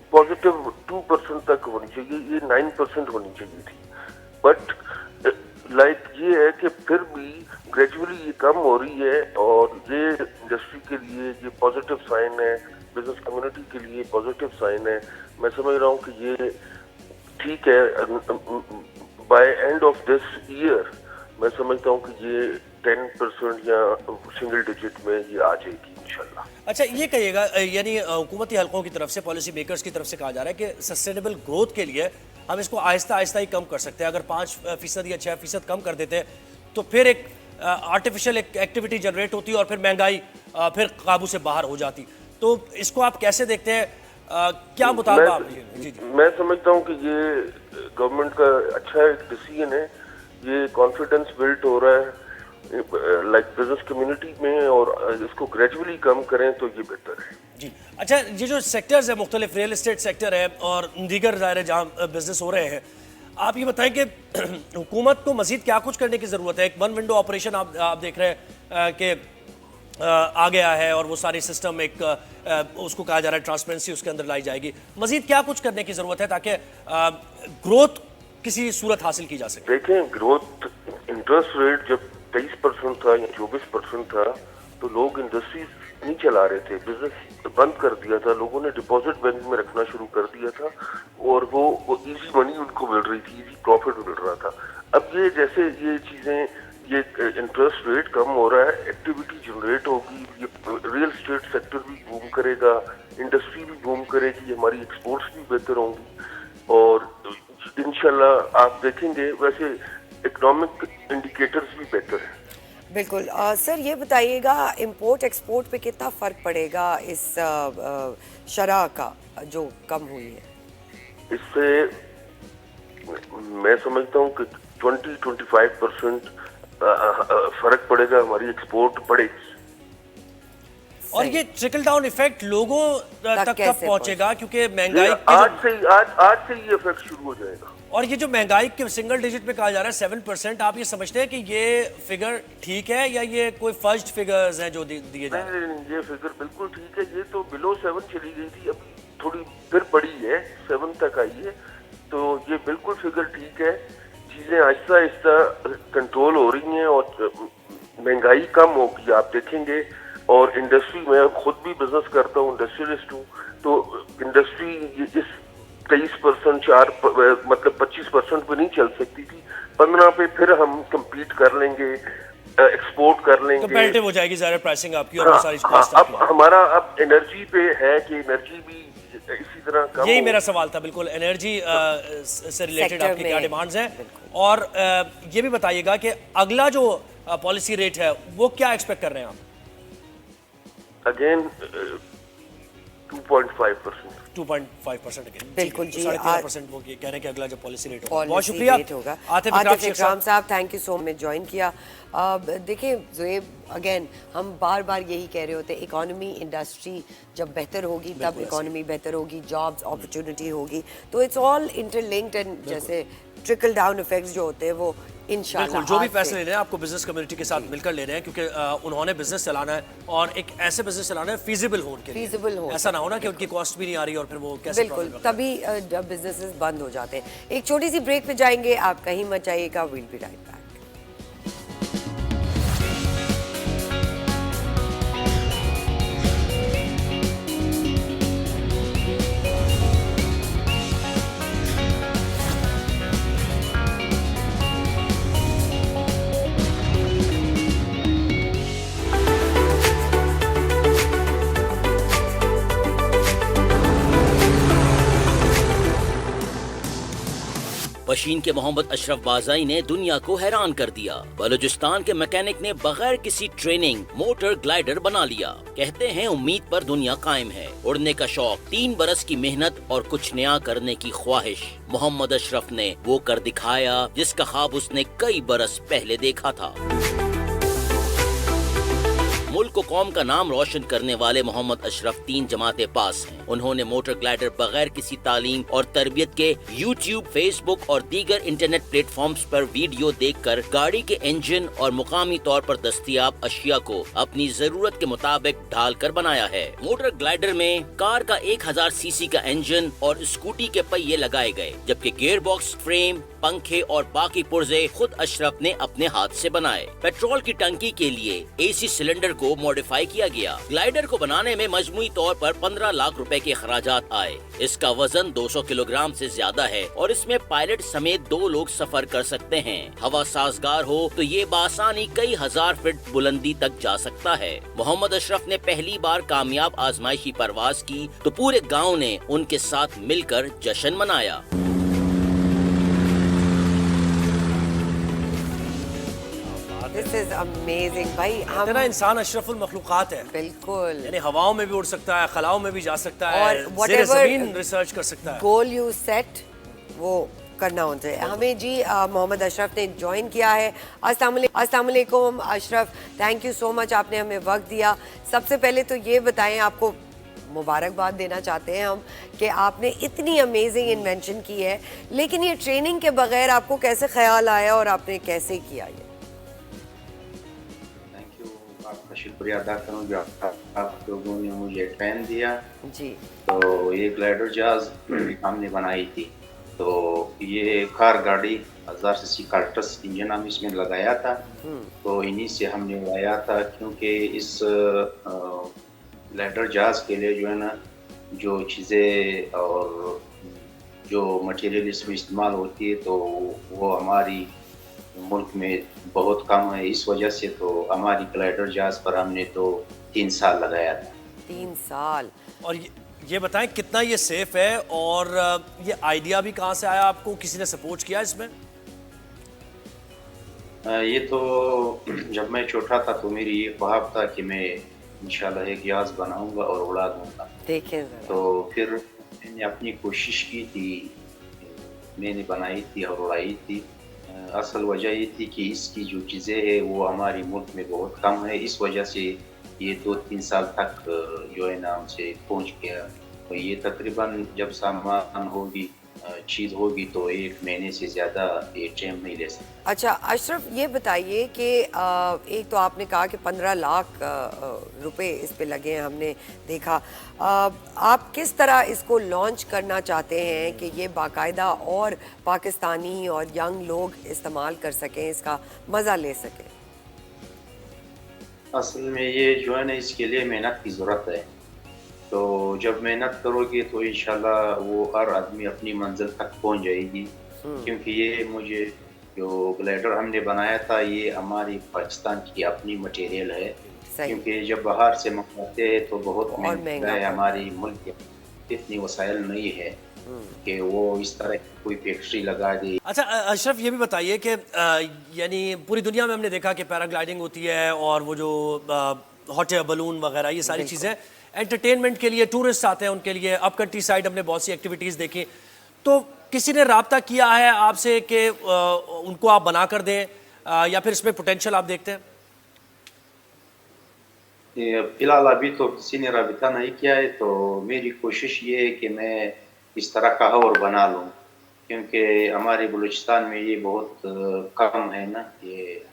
پازیٹیو 2% تک ہونی چاہیے, یہ 9% ہونی چاہیے تھی. بٹ لائک یہ ہے کہ پھر بھی گریجولی یہ کم ہو رہی ہے, اور یہ انڈسٹری کے لیے یہ پازیٹیو سائن ہے, بزنس کمیونٹی کے لیے پازیٹیو سائن ہے. میں سمجھ رہا ہوں کہ یہ ٹھیک ہے. By end of this year میں سمجھتا ہوں کہ یہ 10% یا سنگل ڈیجٹ میں یہ آ جائے گی انشاءاللہ. اچھا یہ کہیے گا, یعنی حکومتی حلقوں کی طرف سے, پالیسی میکرز کی طرف سے کہا جا رہا ہے کہ سسٹینیبل گروتھ کے لیے ہم اس کو آہستہ آہستہ ہی کم کر سکتے ہیں. اگر 5% یا 6% کم کر دیتے تو پھر ایک آرٹیفیشل ایکٹیویٹی جنریٹ ہوتی اور پھر مہنگائی پھر قابو سے باہر ہو جاتی. تو اس کو آپ کیسے دیکھتے ہیں, کیا مطالبہ آپ؟ میں سمجھتا ہوں کہ یہ گورنمنٹ کا اچھا ایک ڈیسیژن ہے, یہ کانفیڈنس بلڈ ہو رہا ہے لائک بزنس کمیونٹی میں, اور اس کو گریجولی کم کریں تو یہ بہتر ہے. جی اچھا, یہ جو سیکٹرز ہیں مختلف, ریل اسٹیٹ سیکٹر ہے اور دیگر ظاہر جہاں بزنس ہو رہے ہیں, آپ یہ بتائیں کہ حکومت کو مزید کیا کچھ کرنے کی ضرورت ہے؟ ایک ون ونڈو آپریشن آپ دیکھ رہے ہیں کہ آ گیا ہے, اور وہ ساری سسٹم ایک اس کو کہا جا رہا ہے ٹرانسپیرنسی اس کے اندر لائی جائے گی. مزید کیا کچھ کرنے کی ضرورت ہے تاکہ گروتھ کسی صورت حاصل کی جا سکے؟ دیکھیں, گروتھ انٹرسٹ ریٹ جب 23% تھا یا 24% تھا تو لوگ انڈسٹریز نہیں چلا رہے تھے, بزنس بند کر دیا تھا, لوگوں نے ڈپازٹ بینک میں رکھنا شروع کر دیا تھا, اور وہ ایزی منی ان کو مل رہی تھی, ایزی پروفٹ مل رہا تھا. اب یہ جیسے یہ چیزیں, یہ انٹرسٹ ریٹ کم ہو رہا ہے, ایکٹیویٹی جنریٹ ہوگی, یہ ریل اسٹیٹ سیکٹر بھی بوم کرے گا, انڈسٹری بھی بوم کرے گی, ہماری ایکسپورٹس بھی بہتر ہوں گی, اور انشاءاللہ آپ دیکھیں گے ویسے اکنامک انڈیکیٹرز بھی بہتر ہیں. بالکل. سر یہ بتائیے گا امپورٹ ایکسپورٹ پہ کتنا فرق پڑے گا اس شرح کا جو کم ہوئی ہے؟ اس سے میں سمجھتا ہوں کہ 20-25% فرق پڑے گا, ہماری ایکسپورٹ بڑھے گی. اور یہ ٹرکل ڈاؤن ایفیکٹ لوگوں تک کب پہنچے گا؟ کیونکہ مہنگائی آج سے یہ ایفیکٹ شروع ہو جائے گا. اور یہ جو مہنگائی کے سنگل ڈیجٹ میں کہا جا رہا ہے 7%، آپ یہ سمجھتے ہیں کہ یہ فگر ٹھیک ہے یا یہ کوئی فرسٹ فگرز ہیں جو دیے جا رہے ہیں؟ نہیں، یہ فگر بالکل ٹھیک ہے. یہ تو بلو 7 چلی گئی تھی، ابھی تھوڑی پھر بڑی ہے، 7 تک آئی ہے. تو یہ بالکل فگر ٹھیک ہے. چیزیں آہستہ آہستہ کنٹرول ہو رہی ہیں اور مہنگائی کم ہوگی. آپ دیکھیں گے. اور انڈسٹری میں خود بھی بزنس کرتا ہوں، انڈسٹریلسٹ ہوں، تو انڈسٹری اس 23% مطلب 25% پہ نہیں چل سکتی تھی. 15 پہ پھر ہم کمپیٹ کر لیں گے، ایکسپورٹ کر لیں گے، کمپیٹیو ہو جائے گی ظاہر پرائسنگ آپ کی. اور ساری اب ہمارا انرجی پہ ہے کہ انرجی بھی اسی طرح کم. یہی میرا سوال تھا بالکل، انرجی سے ریلیٹڈ آپ کی کیا ڈیمانڈز ہیں؟ اور یہ بھی بتائیے گا کہ اگلا جو پالیسی ریٹ ہے وہ کیا ایکسپیکٹ کر رہے ہیں آپ؟ اگین 2.5%. 2.5% بالکل جی. 3.5% وہ کہہ رہے ہیں کہ اگلا جو پالیسی ریٹ ہوگا. بہت شکریہ عاطف اکرام صاحب، thank you so much join کیا. دیکھیں زویب، اگین ہم بار بار یہی کہہ رہے ہوتے ہیں، اکانومی انڈسٹری جب بہتر ہوگی تب اکانومی بہتر ہوگی، جابز اپرچونٹی ہوگی. تو it's all interlinked, and جیسے ٹرکل ڈاؤن ایفیکٹس جو ہوتے ہیں وہ انشاءاللہ جو بھی فیصلے لے رہے ہیں آپ کو بزنس کمیونٹی کے ساتھ مل کر لے رہے ہیں، کیونکہ انہوں نے بزنس چلانا ہے اور ایک ایسے بزنس چلانا ہے فیزیبل ہو ان کے لیے. ایسا نہ ہونا کہ ان کی کاسٹ بھی نہیں آ رہی اور پھر وہ کیسے. بالکل، تبھی جب بزنسز بند ہو جاتے ہیں. ایک چھوٹی سی بریک پہ جائیں گے، آپ کہیں مت جائیے گا. We'll be right back. Pishin کے محمد اشرف بازائی نے دنیا کو حیران کر دیا. بلوچستان کے میکینک نے بغیر کسی ٹریننگ موٹر گلائیڈر بنا لیا. کہتے ہیں امید پر دنیا قائم ہے. اڑنے کا شوق، 3 برس کی محنت اور کچھ نیا کرنے کی خواہش. محمد اشرف نے وہ کر دکھایا جس کا خواب اس نے کئی برس پہلے دیکھا تھا. ملک و قوم کا نام روشن کرنے والے محمد اشرف 3 جماعتیں پاس ہیں. انہوں نے موٹر گلائیڈر بغیر کسی تعلیم اور تربیت کے یوٹیوب، فیس بک اور دیگر انٹرنیٹ پلیٹ فارمز پر ویڈیو دیکھ کر گاڑی کے انجن اور مقامی طور پر دستیاب اشیاء کو اپنی ضرورت کے مطابق ڈھال کر بنایا ہے. موٹر گلائیڈر میں کار کا 1000 سی سی کا انجن اور اسکوٹی کے پہیے لگائے گئے، جبکہ گیئر باکس، فریم، پنکھے اور باقی پرزے خود اشرف نے اپنے ہاتھ سے بنائے. پیٹرول کی ٹنکی کے لیے اے سی سلنڈر کو موڈیفائی کیا گیا. گلائیڈر کو بنانے میں مجموعی طور پر 15 لاکھ روپے کے اخراجات آئے. اس کا وزن 200 کلو گرام سے زیادہ ہے اور اس میں پائلٹ سمیت 2 لوگ سفر کر سکتے ہیں. ہوا سازگار ہو تو یہ بآسانی کئی ہزار فٹ بلندی تک جا سکتا ہے. محمد اشرف نے پہلی بار کامیاب آزمائشی پرواز کی تو پورے گاؤں نے ان کے ساتھ مل کر جشن منایا. This is amazing بھائی. ہم انسان اشرف المخلوقات ہے بالکل، یعنی ہواؤں میں بھی اڑ سکتا ہے، خلاؤں میں بھی جا سکتا ہے، اور زیر زمین ریسرچ کر سکتا ہے. گول یو سیٹ وہ کرنا ہوتا ہے ہمیں. جی محمد اشرف نے جوائن کیا ہے. السلام علیکم اشرف، تھینک یو سو مچ، آپ نے ہمیں وقت دیا. سب سے پہلے تو یہ بتائیں، آپ کو مبارکباد دینا چاہتے ہیں ہم کہ آپ نے اتنی امیزنگ انوینشن کی ہے، لیکن یہ ٹریننگ کے بغیر آپ کو کیسے خیال آیا اور آپ نے کیسے کیا یہ؟ آپ کا شکریہ ادا کروں جو آپ لوگوں نے مجھے ٹرین دیا. جی، تو یہ گلائیڈر جہاز ہم نے بنائی تھی. تو یہ کار گاڑی 1000 سی سی کا ٹس انجن ہم اس میں لگایا تھا. تو انہی سے ہم نے اڑایا تھا، کیونکہ اس گلائیڈر جہاز کے لیے جو ہے نا جو چیزیں اور جو مٹیریل اس میں استعمال ہوتی ہے تو وہ ہماری ملک میں بہت کم ہے. اس وجہ سے تو ہماری گلائیڈر جہاز پر ہم نے تو 3 سال لگایا تھا. 3 سال. اور یہ بتائیں کتنا یہ سیف ہے اور یہ آئیڈیا بھی کہاں سے آیا آپ کو؟ کسی نے سپورٹ کیا اس میں؟ یہ تو جب میں چھوٹا تھا تو میری یہ خواب تھا کہ میں انشاءاللہ ایک جہاز بناؤں گا اور اڑا دوں گا. دیکھیں تو پھر میں نے اپنی کوشش کی تھی، میں نے بنائی تھی اور اڑائی تھی. اصل وجہ یہ تھی کہ اس کی جو چیزیں ہیں وہ ہماری ملک میں بہت کم ہے. اس وجہ سے ये 2-3 साल तक जो है ना हमसे पहुंच गया। तो ये तकरीबन जब सामान होगी चीज़ होगी तो 1 महीने से ज़्यादा ये टाइम नहीं ले सकते। अच्छा अशरफ, ये बताइए कि एक तो आपने कहा कि 15 लाख रुपए इस पे लगे हैं, हमने देखा। आप किस तरह इसको लॉन्च करना चाहते हैं कि ये बाकायदा और पाकिस्तानी और यंग लोग इस्तेमाल कर सकें, इसका मज़ा ले सकें? असल में ये जो है ना इसके लिए मेहनत की ज़रूरत है। तो जब मेहनत करोगे तो इंशाल्लाह वो हर आदमी अपनी मंजिल तक पहुंच जाएगी। क्योंकि ये मुझे जो ग्लाइडर हमने बनाया था ये हमारी पाकिस्तान की अपनी मटेरियल है। क्योंकि जब बाहर से मंगवाते हैं तो बहुत महंगा है, हमारी मुल्क के इतनी वसाइल नहीं है कि वो इस तरह कोई फैक्ट्री लगा दे। अच्छा अशरफ, ये भी बताइए कि यानी पूरी दुनिया में हमने देखा कि पैराग्लाइडिंग होती है और वो जो हॉट एयर बलून वगैरह ये सारी चीज़ें एंटरटेनमेंट के लिए, टूरिस्ट आते हैं उनके लिए। अप कंट्री साइड हमने बहुत सी एक्टिविटीज़ देखी। तो किसी ने राब्ता किया है आपसे कि उनको आप बना कर दें या फिर इसमें पोटेंशियल आप देखते हैं? फिलहाल अभी तो किसी ने राब्ता नहीं किया है। तो मेरी कोशिश ये है कि मैं इस तरह का और बना लूँ, क्योंकि हमारे बलूचिस्तान में ये बहुत कम है ना। ये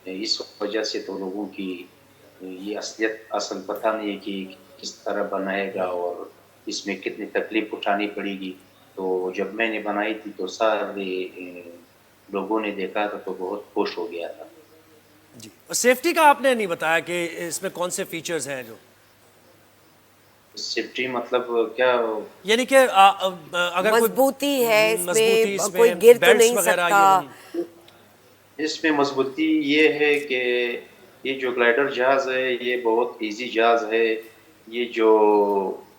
इस वजह से तो लोगों की ये असलियत असल पता नहीं है कि किस तरह बनाएगा और इसमें कितनी तकलीफ उठानी पड़ेगी। तो जब मैंने बनाई थी तो सारे लोगों ने देखा था तो बहुत खुश हो गया था जी। और सेफ्टी का आपने नहीं बताया कि इसमें कौन से फीचर्स हैं जो सेफ्टी मतलब क्या? यानी कि अगर मजबूती है इसमें, कोई गिर तो नहीं सकता। इसमें मजबूती ये है कि ये जो ग्लाइडर जहाज है ये बहुत इजी जहाज है। ये जो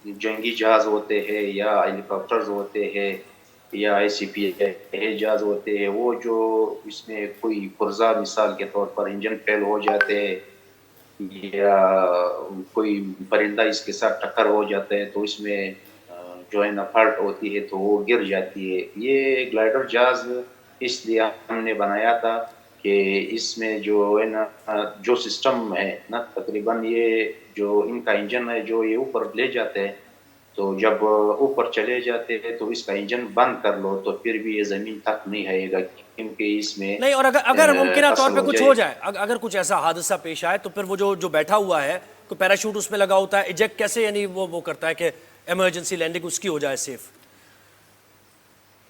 जंगी जहाज होते हैं या हेलीकॉप्टर्स होते हैं या ICP जहाज होते हैं, वो जो इसमें कोई पुर्जा मिसाल के तौर पर इंजन फेल हो जाते हैं या कोई परिंदा इसके साथ टक्कर हो जाता है तो इसमें जो है ना फल्ट होती है तो वो गिर जाती है। ये ग्लाइडर जहाज इसलिए हमने बनाया था कि इसमें जो है ना जो सिस्टम है ना, तकरीबन ये जो इनका इंजन है जो ये ऊपर ले जाते हैं, तो जब ऊपर चले जाते हैं तो इसका इंजन बंद कर लो तो फिर भी ये जमीन तक नहीं आएगा, क्योंकि इसमें नहीं। और अगर मुमकिन तौर पे कुछ हो जाए, अगर कुछ ऐसा हादसा पेश आए तो फिर वो जो बैठा हुआ है, कोई पैराशूट उसमें लगा होता है, इजेक्ट कैसे यानी वो करता है कि इमरजेंसी लैंडिंग उसकी हो जाए सेफ?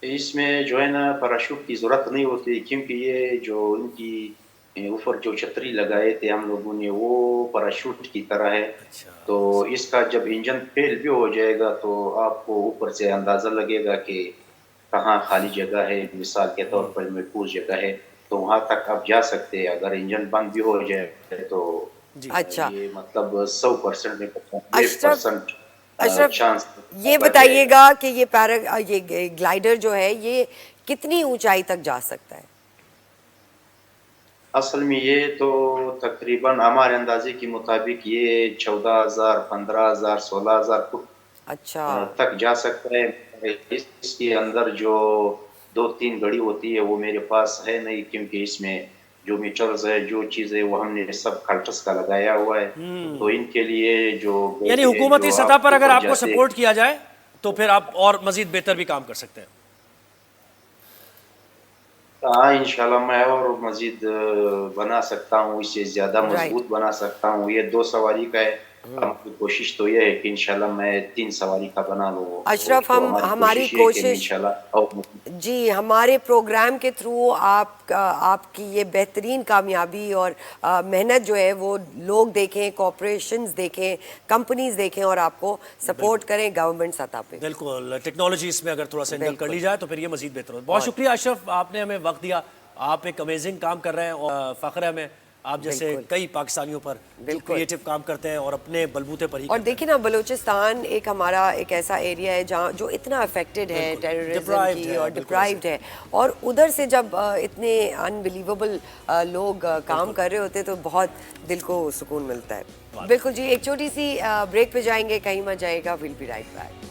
इसमें जो है ना पैराशूट की जरूरत नहीं होती, क्योंकि ये जो इनकी ऊपर जो छतरी लगाए थे हम लोगों ने वो पैराशूट की तरह है। तो इसका जब इंजन फेल भी हो जाएगा तो आपको ऊपर से अंदाजा लगेगा कि कहाँ खाली जगह है, मिसाल के तौर पर महफूज जगह है, तो वहाँ तक आप जा सकते हैं। अगर इंजन बंद भी हो जाए तो अच्छा, ये मतलब 100% में 50% चांस। ये बताइएगा कि ये ग्लाइडर जो है ये कितनी ऊंचाई तक जा सकता है? असल में ये तो तकरीबन हमारे अंदाजे के मुताबिक ये 14,000, 15,000, 16,000 फुट अच्छा तक जा सकता है। इसके अंदर जो 2-3 घड़ी होती है वो मेरे पास है नहीं, क्योंकि इसमें जो मीटर्स है, जो चीजें वो हमने सब कल्टस का लगाया हुआ है। तो इनके लिए जो यानी हुकूमती सतह पर अगर आपको सपोर्ट किया जाए तो फिर आप और मजीद बेहतर भी काम कर सकते हैं। हाँ इंशाल्लाह मैं और मजीद बना सकता हूँ, इससे ज्यादा मजबूत बना सकता हूँ। ये 2 सवारी का है, कोशिश तो ये है कि इंशाल्लाह मैं 3 सवारी का बना लूँ। अशरफ, हमारी कोशिश जी, हमारे प्रोग्राम के थ्रू आपकी ये बेहतरीन कामयाबी और मेहनत जो है वो लोग देखें, कॉर्पोरेशंस देखें, कंपनीज देखें और आपको सपोर्ट करें गवर्नमेंट सतह पे। बिल्कुल, टेक्नोलॉजी इसमें अगर थोड़ा सा इन्वॉल्व कर ली जाए तो फिर ये मजीद बेहतर हो। बहुत शुक्रिया अशरफ, आपने हमें वक्त दिया। आप एक अमेजिंग काम कर रहे हैं और फ़ख्र है हमें आप जैसे कई पाकिस्तानियों पर क्रिएटिव काम करते हैं और अपने बलबूते पर ही। और देखिए ना, बलूचिस्तान एक हमारा एक ऐसा एरिया है जहाँ जो इतना अफेक्टेड है टेररिज्म की और डिप्राइव्ड है, और उधर से जब इतने अनबिलीवेबल लोग काम कर रहे होते तो बहुत दिल को सुकून मिलता है। बिल्कुल जी, एक छोटी सी ब्रेक पे जाएंगे, कहीं मत जाएगा, will be right back.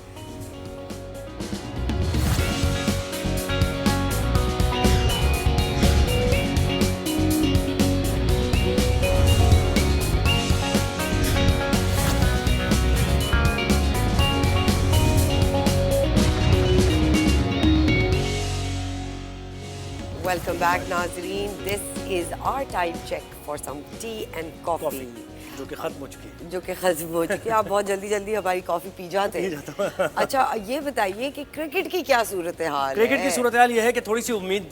welcome back नाज़रीन. This is our time check for some tea and coffee. जो कि खत्म हो चुकी है. जो कि खत्म हो चुकी है. आप बहुत जल्दी जल्दी हमारी कॉफी पी जाते हैं. अच्छा ये बताइए कि क्रिकेट की क्या सूरत हाल है? क्रिकेट की सूरत हाल ये है कि थोड़ी सी उम्मीद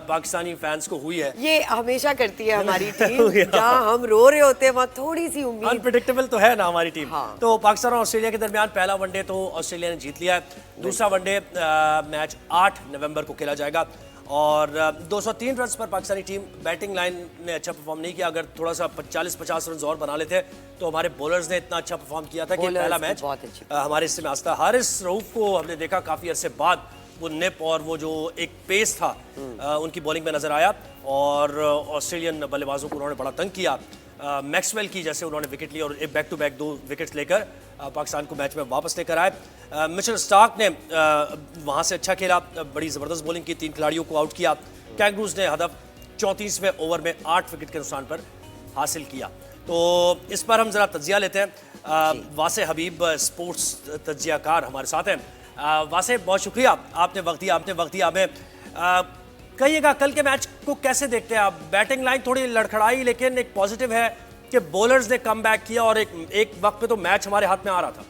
पाकिस्तानी फैंस को हुई है. ये हमेशा करती है हमारी टीम. जहाँ हम रो रहे होते हैं वहाँ थोड़ी सी उम्मीद. अनप्रेडिक्टेबल तो है ना हमारी टीम. तो पाकिस्तान और ऑस्ट्रेलिया के दरमियान पहला वनडे तो ऑस्ट्रेलिया ने जीत लिया है. दूसरा वनडे मैच 8 नवंबर को खेला जाएगा और 203 रन पर पाकिस्तानी टीम. बैटिंग लाइन ने अच्छा परफॉर्म नहीं किया. अगर थोड़ा सा 40-50 रन और बना लेते तो हमारे बॉलर्स ने इतना अच्छा परफॉर्म किया था कि पहला मैच हमारे हिस्से में आता. हारिस रऊफ को हमने देखा काफ़ी अरसे बाद वो निप और वो जो एक पेस था उनकी बॉलिंग में नजर आया और ऑस्ट्रेलियन बल्लेबाजों को उन्होंने बड़ा तंग किया. मैक्सवेल की जैसे उन्होंने विकेट लिया और एक बैक टू बैक 2 विकेट्स लेकर पाकिस्तान को मैच में वापस लेकर आए. मिचेल स्टार्क ने वहाँ से अच्छा खेला, बड़ी ज़बरदस्त बॉलिंग की, 3 खिलाड़ियों को आउट किया. कैंगरूज ने हदफ 34वें ओवर में 8 विकेट के नुकसान पर हासिल किया. तो इस पर हम ज़रा तज्जिया लेते हैं. वासे हबीब स्पोर्ट्स तज्जियाकार हमारे साथ हैं. वासे बहुत शुक्रिया, आपने वक्त दिया हमें. कहिएगा कल के मैच को कैसे देखते हैं आप? बैटिंग लाइन थोड़ी लड़खड़ाई लेकिन एक पॉजिटिव है कि बॉलर्स ने कम बैक किया और एक वक्त पे तो मैच हमारे हाथ में आ रहा था.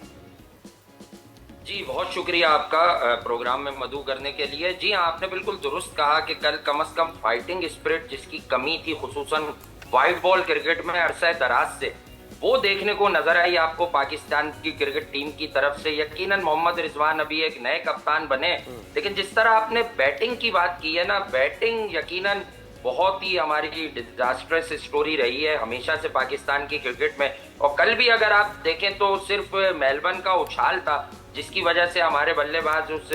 जी बहुत शुक्रिया आपका प्रोग्राम में मदऊ करने के लिए. जी हाँ, आपने बिल्कुल दुरुस्त कहा कि कल कम से कम फाइटिंग स्पिरिट जिसकी कमी थी खुसूसन वाइट बॉल क्रिकेट में अरसा दराज से, वो देखने को नजर आई आपको पाकिस्तान की क्रिकेट टीम की तरफ से. यकीनन मोहम्मद रिजवान अभी एक नए कप्तान बने, लेकिन जिस तरह आपने बैटिंग की बात की है ना, बैटिंग यकीनन बहुत ही हमारी डिजास्ट्रस स्टोरी रही है हमेशा से पाकिस्तान की क्रिकेट में. और कल भी अगर आप देखें तो सिर्फ मेलबर्न का उछाल था जिसकी वजह से हमारे बल्लेबाज उस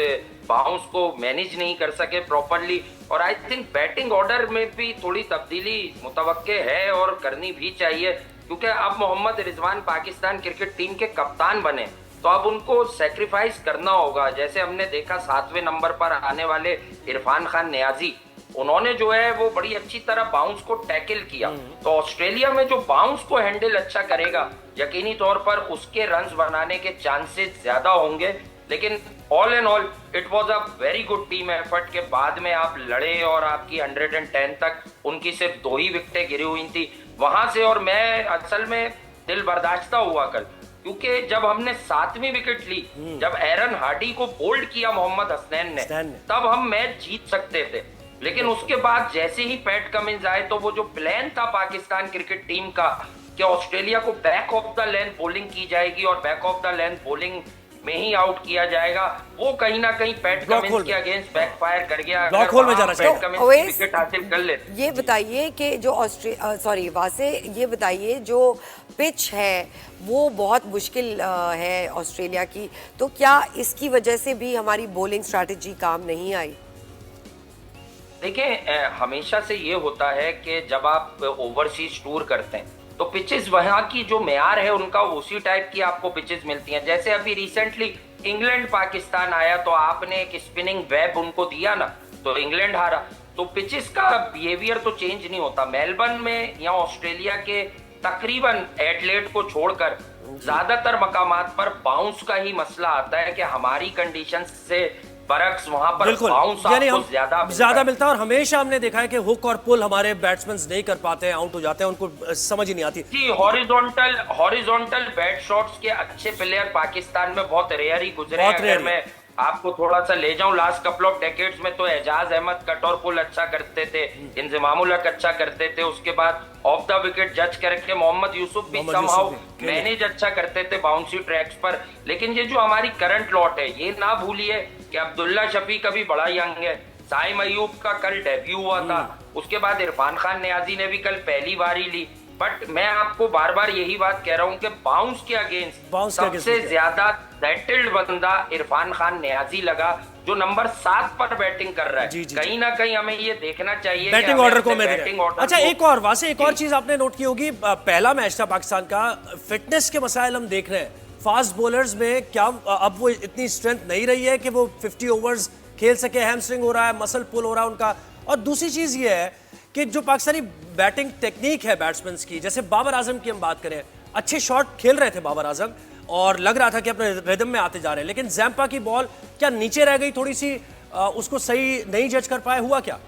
बाउंस को मैनेज नहीं कर सके प्रॉपरली. और आई थिंक बैटिंग ऑर्डर में भी थोड़ी तब्दीली मुतवक्के है और करनी भी चाहिए, क्योंकि अब मोहम्मद रिजवान पाकिस्तान क्रिकेट टीम के कप्तान बने तो अब उनको सेक्रीफाइस करना होगा. जैसे हमने देखा 7वें नंबर पर आने वाले इरफान खान नियाजी, उन्होंने जो है वो बड़ी अच्छी तरह बाउंस को टैकल किया. तो ऑस्ट्रेलिया में जो बाउंस को हैंडल अच्छा करेगा यकीनी तौर पर उसके रन्स बनाने के चांसेस ज्यादा होंगे. लेकिन all and all it was a very good team effort के बाद में आप लड़े और आपकी 110 तक उनकी सिर्फ 2 ही विकेटें गिरी हुई थी वहां से. और मैं असल में दिल बर्दाश्ता हुआ कल, क्योंकि जब हमने 7वीं विकेट ली, जब एरन हार्डी को बोल्ड किया मोहम्मद हसनैन ने, तब हम मैच जीत सकते थे. लेकिन उसके बाद जैसे ही पैट कमिंस आए तो वो जो प्लान था पाकिस्तान क्रिकेट टीम का कि ऑस्ट्रेलिया को back of the length bowling की जाएगी और back of the length bowling में ही आउट किया जाएगा, वो कहीं ना कहीं पैट कमिंस के अगेंस्ट बैकफायर कर गया. ब्लॉक होल में जाना चाहिए. तो विकेट हासिल कर ले. ये बताइए कि जो वासे ये बताइए जो पिच है वो बहुत मुश्किल है ऑस्ट्रेलिया की, तो क्या इसकी वजह से भी हमारी बॉलिंग स्ट्रैटेजी काम नहीं आई? देखिए हमेशा से ये होता है कि जब आप ओवरसीज टूर करते हैं तो पिचेस वहाँ की जो मेयार है उनका उसी टाइप की आपको पिचेस मिलती हैं. जैसे अभी रिसेंटली इंग्लैंड पाकिस्तान आया तो आपने एक स्पिनिंग वेब उनको दिया ना, तो इंग्लैंड हारा. तो पिचेस का बिहेवियर तो चेंज नहीं होता. मेलबर्न में या ऑस्ट्रेलिया के तकरीबन एडलेड को छोड़कर ज्यादातर मकामात पर बाउंस का ही मसला आता है कि हमारी कंडीशन से बरक्स वहां पर बाउंस आपको ज्यादा मिलता है. और हमेशा हमने देखा है कि हुक और पुल हमारे बैट्समैन नहीं कर पाते हैं, आउट हो जाते हैं, उनको समझ ही नहीं आती. जी हॉरिजॉन्टल बैट शॉट्स के अच्छे प्लेयर पाकिस्तान में बहुत रेयर ही गुजरे हैं. अगर मैं आपको थोड़ा सा ले जाऊं लास्ट कपल ऑफ डेकेड्स में तो एजाज अहमद कट और पुल अच्छा करते थे, इंजमामुल हक अच्छा करते थे, उसके बाद ऑफ द विकेट जज करके मोहम्मद यूसुफ भी समहाउ मैनेज अच्छा करते थे बाउंसी ट्रैक्स पर. लेकिन ये जो हमारी करंट लॉट है ये ना भूलिए कि अब्दुल्ला शफीक अभी बड़ा यंग है, साइम अयूब का कल डेब्यू हुआ था, उसके बाद इरफान खान नियाजी ने भी कल पहली बारी ली. बट मैं आपको बार बार यही बात कह रहा हूं कि बाउंस के अगेंस्ट सबसे ज्यादा सेटल्ड बंदा इरफान खान नियाजी लगा जो नंबर 7 पर बैटिंग कर रहा है. कहीं ना कहीं हमें ये देखना चाहिए बैटिंग ऑर्डर को मैं अच्छा एक और चीज आपने नोट की होगी, पहला मैच था पाकिस्तान का, फिटनेस के मसाइल हम देख रहे हैं. फास्ट बॉलर्स में क्या अब वो इतनी स्ट्रेंथ नहीं रही है कि वो 50 ओवर्स खेल सके? हैमस्ट्रिंग हो रहा है, मसल पुल हो रहा है उनका. और दूसरी चीज ये है कि जो पाकिस्तानी बैटिंग टेक्निक है बैट्समैन की, जैसे बाबर आजम की हम बात करें, अच्छे शॉट खेल रहे थे बाबर आजम और लग रहा था कि अपने रिदम में आते जा रहे हैं, लेकिन ज़ैम्पा की बॉल क्या नीचे रह गई थोड़ी सी, उसको सही नहीं जज कर पाए, हुआ क्या?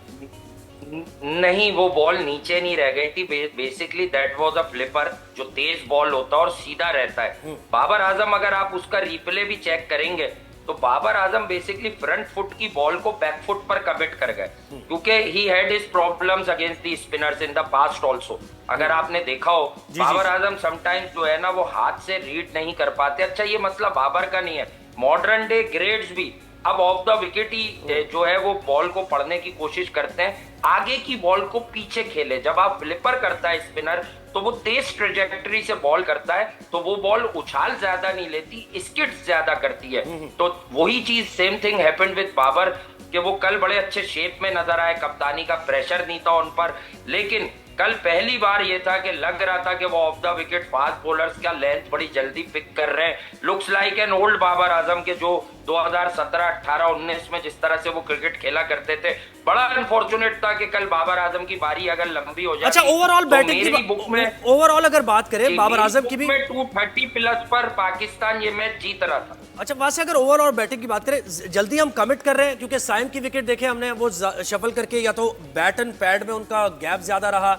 नहीं, वो बॉल नीचे नहीं रह गई थी. Basically that was a flipper, जो तेज बॉल होता है और सीधा रहता है. बाबर आजम अगर आप उसका रिप्ले भी चेक करेंगे तो Babar Azam basically front foot की बॉल को बैक फुट पर कमिट कर गए, क्योंकि he had his problems against the spinners in the past also. अगर आपने देखा हो, बाबर आजम समटाइम्स जो है ना वो हाथ से रीड नहीं कर पाते. अच्छा, ये मसला बाबर का नहीं है, मॉडर्न डे ग्रेड्स भी अब ऑफ द विकेट ही जो है वो बॉल को पढ़ने की कोशिश करते हैं, आगे की बॉल को पीछे खेले. जब आप फ्लिपर करता है स्पिनर तो वो तेज ट्रेजेक्टरी से बॉल करता है, तो वो बॉल उछाल ज्यादा नहीं लेती, स्किड्स ज्यादा करती है. तो वही चीज same thing happened with Babar कि वो कल बड़े अच्छे शेप में नजर आए, कप्तानी का प्रेशर नहीं था उन पर, लेकिन कल पहली बार ये था कि लग रहा था कि वो off the wicket fast bowlers का लेंथ बड़ी जल्दी पिक कर रहे हैं. Looks like an old Babar Azam के जो 2017, 18, 19 में जिस तरह से वो क्रिकेट खेला करते थे. बड़ा अनफॉर्चुनेट था कि कल बाबर आजम की बारी अगर लंबी हो जाती. अच्छा, ओवरऑल बैटिंग की बुक में ओवरऑल अगर बात करें बाबर आजम की भी 230 प्लस पर पाकिस्तान ये मैच जीत रहा था. अच्छा, वहां से अगर ओवरऑल बैटिंग की बात करें, जल्दी हम कमिट कर रहे हैं क्योंकि साइम की विकेट देखे हमने, वो शफल करके या तो बैट एंड पैड में उनका गैप ज्यादा रहा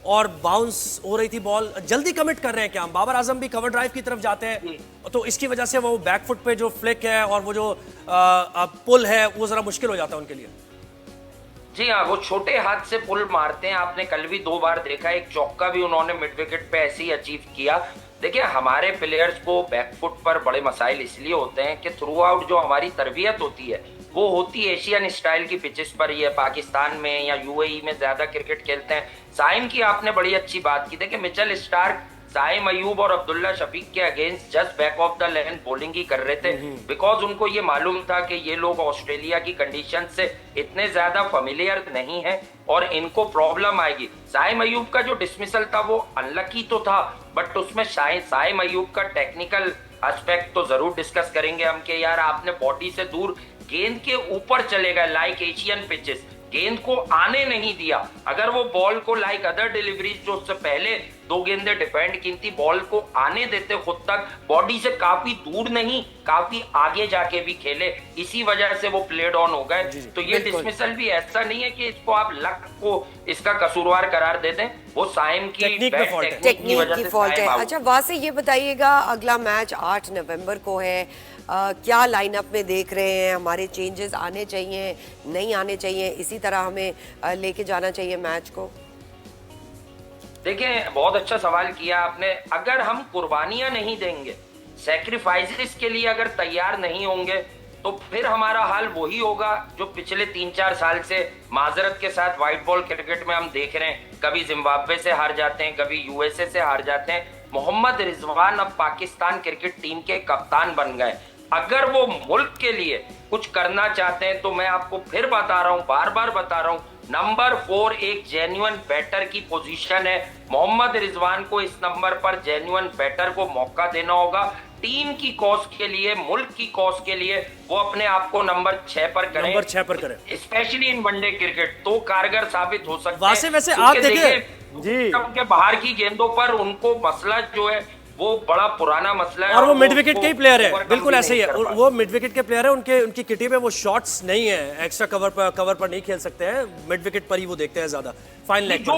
और बाउंस हो रही थी बॉल, जल्दी कमिट कर रहे हैं क्या हम? बाबर आजम भी कवर ड्राइव की तरफ जाते हैं तो इसकी वजह से वो बैक फुट पे जो फ्लिक है और वो जो पुल है वो जरा मुश्किल हो जाता है उनके लिए. जी हाँ, वो छोटे हाथ से पुल मारते हैं. आपने कल भी 2 बार देखा, एक चौका भी उन्होंने मिड विकेट पे ऐसे ही अचीव किया. देखिए, हमारे प्लेयर्स को बैक फुट पर बड़े मसाइल इसलिए होते हैं कि थ्रू आउट जो हमारी तरबियत होती है वो होती एशियन स्टाइल की पिचेस पर ही है. पाकिस्तान में या यूएई में ज्यादा क्रिकेट खेलते हैं. साइम की आपने बड़ी अच्छी बात की. देखिए, मिचेल स्टार्क साइम अयूब और अब्दुल्ला शफीक के against just back of the length bowling ही कर रहे थे, बिकॉज उनको ये मालूम था कि ये लोग ऑस्ट्रेलिया की कंडीशन से इतने ज्यादा फेमिलियर नहीं है और इनको प्रॉब्लम आएगी. साइम अयूब का जो डिसमिसल था वो अनलकी तो था, बट उसमें साइम अयूब का टेक्निकल एस्पेक्ट तो जरूर डिस्कस करेंगे हम कि यार आपने बॉडी से दूर गेंद के ऊपर चले गए लाइक एशियन पिचेस, गेंद को आने नहीं दिया. अगर वो बॉल को लाइक अदर डिलीवरीज जो उससे पहले 2 गेंदें डिफेंड की थी, बॉल को आने देते खुद तक, बॉडी से काफी दूर नहीं काफी आगे जाके भी खेले, इसी वजह से वो प्लेड ऑन हो गए. तो ये डिसमिसल भी ऐसा नहीं है कि इसको आप लक को इसका कसूरवार करार दे दें, वो साइम की टेक्निक की फॉल्ट है. अच्छा, वहां से ये बताइएगा, अगला मैच 8 नवंबर को है, क्या लाइनअप में देख रहे हैं? हमारे चेंजेस आने चाहिए, नहीं आने चाहिए? इसी तरह हमें लेके जाना चाहिए मैच को? देखिए, बहुत अच्छा सवाल किया आपने. अगर हम कुर्बानियां नहीं देंगे, सैक्रिफाइसेस के लिए अगर तैयार नहीं होंगे, तो फिर हमारा हाल वही होगा जो पिछले 3-4 साल से माजरत के साथ व्हाइट बॉल क्रिकेट में हम देख रहे हैं. कभी जिम्बाब्वे से हार जाते हैं, कभी यूएसए से हार जाते हैं. मोहम्मद रिजवान अब पाकिस्तान क्रिकेट टीम के कप्तान बन गए. अगर वो मुल्क के लिए कुछ करना चाहते हैं तो मैं आपको फिर बता रहा हूं, बार बार बता रहा हूं, नंबर 4 एक जेन्युइन बैटर की पोजीशन है. मोहम्मद रिजवान को इस नंबर पर जेन्युइन बैटर को मौका देना होगा. टीम की कॉज के लिए, मुल्क की कॉज के लिए वो अपने आप को नंबर 6 पर करें, नंबर 6 पर करें, स्पेशली इन वनडे क्रिकेट, तो कारगर साबित हो सकता है. वैसे आप देखिए जी, उनके बाहर की गेंदों पर उनको मसला जो है वो बड़ा पुराना मसला है, और वो मिड विकेट के ही प्लेयर है. बिल्कुल ऐसे ही है, वो मिड विकेट के प्लेयर है. उनकी किटी पे वो शॉट्स नहीं है, एक्स्ट्रा कवर पर नहीं खेल सकते हैं, मिड विकेट पर ही वो देखते हैं ज्यादा. फाइन लेग जो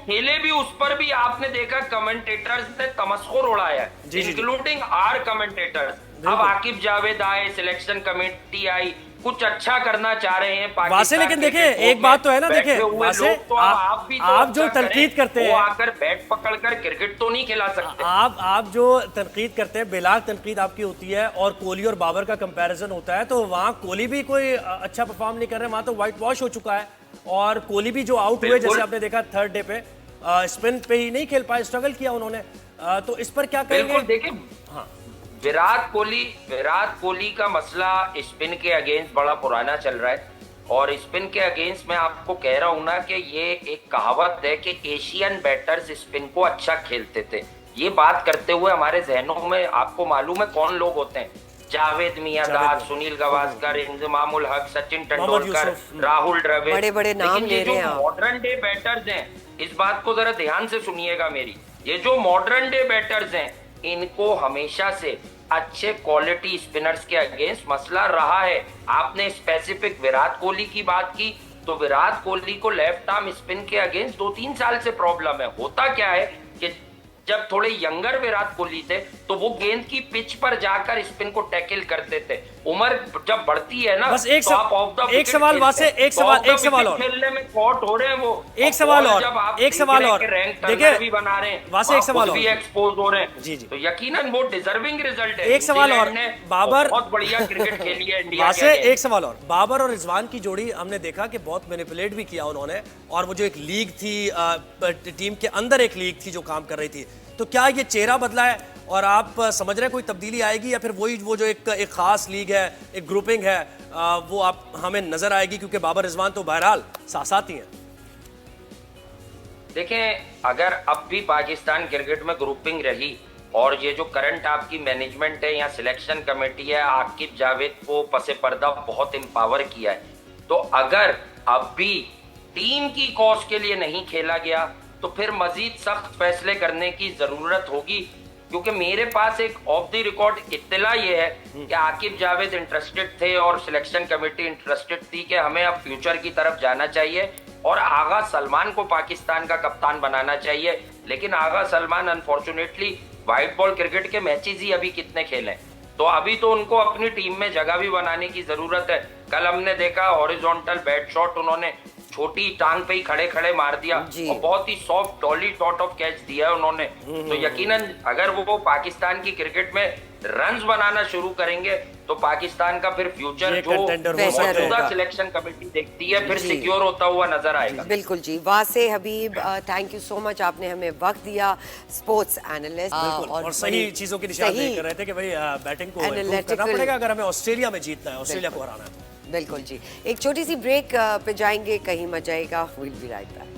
खेले भी उस पर भी आपने देखा कमेंटेटर्स ने तमस्खुर उड़ाया है, इंक्लूडिंग आर कमेंटेटर्स. अब आकिब जावेद आए, सिलेक्शन कमेटी आई, कुछ अच्छा करना चाह रहे हैं पाकिस्तान. लेकिन देखिए, एक बात तो है ना, देखिए तो आप जो तनकीद करते हैं, आकर बैट पकड़कर क्रिकेट तो नहीं खिला सकते. आप जो तनकीद करते हैं, बेलाग तनकीद आपकी होती है, और कोहली और बाबर का कंपैरिजन होता है, तो वहां कोहली भी कोई अच्छा परफॉर्म नहीं कर रहे, वहां तो व्हाइट वॉश हो चुका है. और कोहली भी जो आउट हुए, जैसे आपने देखा 3rd डे पे स्पिन पे ही नहीं खेल पाए, स्ट्रगल किया उन्होंने. तो इस पर क्या कहेंगे? देखिए, हाँ, विराट कोहली का मसला स्पिन के अगेंस्ट बड़ा पुराना चल रहा है, और स्पिन के अगेंस्ट मैं आपको कह रहा हूं ना कि ये एक कहावत है कि एशियन बैटर्स स्पिन को अच्छा खेलते थे. ये बात करते हुए हमारे जहनों में आपको मालूम है कौन लोग होते हैं? जावेद मियांदाद, सुनील गावस्कर, इंजमामुल हक, सचिन तेंदुलकर, राहुल द्रविड़, बड़े-बड़े नाम ले रहे हैं. जो मॉडर्न डे बैटर्स हैं, इस बात को जरा ध्यान से सुनिएगा मेरी, ये जो मॉडर्न डे बैटर्स हैं, इनको हमेशा से अच्छे क्वालिटी स्पिनर्स के अगेंस्ट मसला रहा है. आपने स्पेसिफिक विराट कोहली की बात की, तो विराट कोहली को लेफ्ट आर्म स्पिन के अगेंस्ट 2-3 साल से प्रॉब्लम है। होता क्या है कि जब थोड़े यंगर विराट कोहली थे तो वो गेंद की पिच पर जाकर स्पिन को टैकल करते थे। उम्र जब बढ़ती है ना, बस एक तो आप ऑफ द एक सवाल वहां से एक सवाल और खेलने में कॉट हो रहे हैं वो। एक सवाल और देखिए भी बना रहे हैं, वहां से एक सवाल और भी एक्सपोज हो रहे हैं। जी जी, तो यकीनन वो डिजर्विंग रिजल्ट है। एक सवाल और बाबर, बहुत बढ़िया क्रिकेट खेली है इंडिया वहां के से अगेंस्ट। एक सवाल और बाबर और रिजवान की जोड़ी हमने देखा कि बहुत मैनिपुलेट भी किया उन्होंने, और वो जो एक लीग थी टीम के अंदर, एक लीग थी जो काम कर रही थी, तो क्या ये चेहरा बदला है और आप समझ रहे हैं कोई तब्दीली आएगी, या फिर वो जो एक खास लीग है, एक ग्रुपिंग है, वो आप हमें नजर आएगी? क्योंकि बाबर रिजवान तो बहरहाल साथ ही हैं। देखें, अगर अब भी पाकिस्तान क्रिकेट में ग्रुपिंग रही और ये जो करंट आपकी मैनेजमेंट है या सिलेक्शन कमेटी है, आकिब जावेद को पसे पर्दा बहुत एम्पावर किया है, तो अगर अब भी टीम की कॉज के लिए नहीं खेला गया तो फिर मजीद सख्त फैसले करने की जरूरत होगी। क्योंकि मेरे पास एक ऑफ द रिकॉर्ड इत्तला ये है कि आकिब जावेद इंटरेस्टेड थे और सिलेक्शन कमेटी इंटरेस्टेड थी कि हमें अब फ्यूचर की तरफ जाना चाहिए और आगा सलमान को पाकिस्तान का कप्तान बनाना चाहिए। लेकिन Agha Salman unfortunately white ball cricket के मैचेस ही अभी कितने खेले, तो अभी तो उनको अपनी टीम में जगह भी बनाने की जरूरत है। कल हमने देखा हॉरिजॉन्टल बैट शॉट उन्होंने छोटी टांग पे ही खड़े खड़े मार दिया और बहुत ही soft dolly dot of catch दिया है उन्होंने। तो यकीनन अगर वो पाकिस्तान की क्रिकेट में रन्स बनाना शुरू करेंगे तो पाकिस्तान का फिर फ्यूचर जो मौजूदा सिलेक्शन कमेटी देखती है फिर सिक्योर होता हुआ नजर आएगा। बिल्कुल जी। वासे हबीब, थैंक यू सो मच, आपने हमें वक्त दिया। स्पोर्ट्स एनालिस्ट और सही चीजों की निशान कर रहे थे कि भाई बैटिंग को इम्प्रूव करना पड़ेगा अगर हमें ऑस्ट्रेलिया में जीतना है, ऑस्ट्रेलिया को हराना है। बिल्कुल जी। एक छोटी सी ब्रेक पे जाएंगे, कहीं मत जाएगा। Will be right back.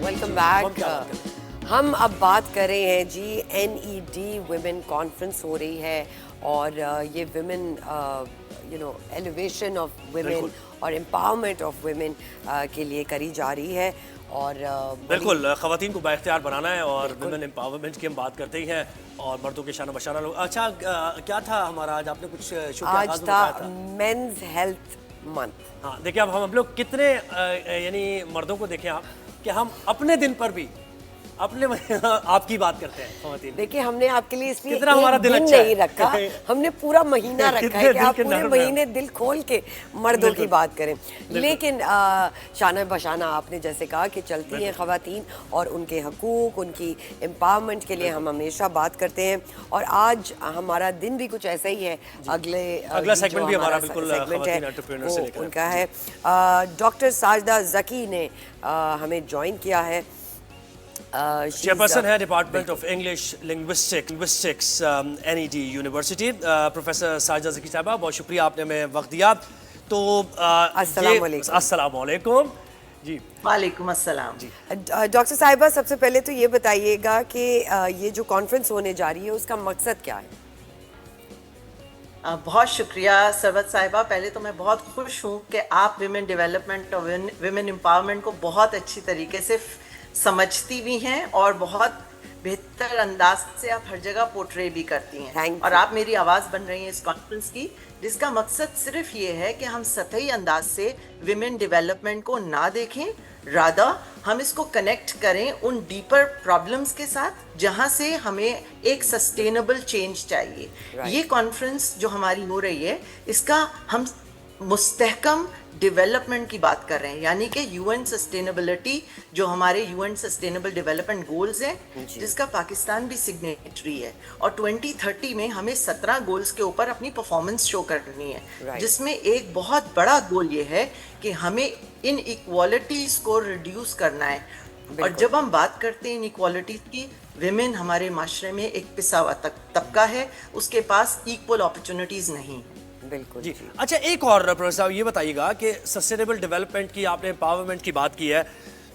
Welcome back. हम अब बात कर रहे हैं जी, NED वुमेन कॉन्फ्रेंस हो रही है और ये वुमेन एलिवेशन ऑफ वुमेन और एम्पावरमेंट ऑफ वुमेन के लिए करी जा रही है। और बिल्कुल खवातीन को बाइख्तियार बनाना है और वुमेन एम्पावरमेंट की हम बात करते ही हैं और मर्दों के शाना बशाना लोग। अच्छा, क्या था हमारा आज? आपने कुछ आज था मेंस हेल्थ मंथ। हाँ, देखिए अब हम लोग कितने यानी मर्दों को देखें आप कि हम अपने दिन पर भी अपने आपकी बात करते हैं। देखिए, हमने आपके लिए इसलिए कितना हमारा दिल अच्छा नहीं रखा, हमने पूरा महीना रखा है कि आप पूरे महीने दिल खोल के मर्दों की बात करें। लेकिन शाना बशाना आपने जैसे कहा कि चलती हैं खवातीन और उनके हकूक, उनकी एम्पावरमेंट के लिए हम हमेशा बात करते हैं। और आज हमारा दिन भी कुछ ऐसा ही है। अगला सेगमेंट भी हमारा बिल्कुल खवातीन एंटरप्रेन्योर से लेकर उनका है। डॉक्टर साजदा जकी ने हमें ज्वाइन किया है। चेयरपर्सन है department of English linguistics NED university. Professor Sajida Zaki साहिबा, बहुत शुक्रिया आपने हमें वक्त दिया। तो अस्सलाम वालेकुम जी। वालेकुम अस्सलाम जी। डॉक्टर साहिबा, सबसे पहले तो ये बताइएगा कि ये जो कॉन्फ्रेंस होने जा रही है उसका मकसद क्या है? बहुत शुक्रिया सरवत साहिबा। पहले तो मैं बहुत खुश हूँ कि आप विमेन डेवलपमेंट और विमेन एम्पावरमेंट को बहुत अच्छी तरीके से समझती भी हैं और बहुत बेहतर अंदाज से आप हर जगह पोर्ट्रे भी करती हैं और आप मेरी आवाज़ बन रही हैं इस कॉन्फ्रेंस की, जिसका मकसद सिर्फ ये है कि हम सतही अंदाज से विमेन डेवलपमेंट को ना देखें, रादर हम इसको कनेक्ट करें उन डीपर प्रॉब्लम्स के साथ जहां से हमें एक सस्टेनेबल चेंज चाहिए। ये कॉन्फ्रेंस जो हमारी हो रही है, इसका हम मुस्तहकम डेवलपमेंट की बात कर रहे हैं, यानी कि UN सस्टेनेबिलिटी, जो हमारे UN सस्टेनेबल डेवलपमेंट गोल्स हैं, जिसका पाकिस्तान भी सिग्नेटरी है। और 2030 में हमें 17 गोल्स के ऊपर अपनी परफॉर्मेंस शो करनी है, जिसमें एक बहुत बड़ा गोल ये है कि हमें इन इक्वालिटीज़ को रिड्यूस करना है। और जब हम बात करते हैं इन इक्वालिटीज़ की, विमेन हमारे माशरे में एक पिसा हुआ तबका है, उसके पास इक्वल अपॉर्चुनिटीज़ नहीं है। बिल्कुल जी। अच्छा, एक और प्रोफेसर साहब ये बताइएगा कि सस्टेनेबल डेवलपमेंट की आपने एम्पावरमेंट की बात की है,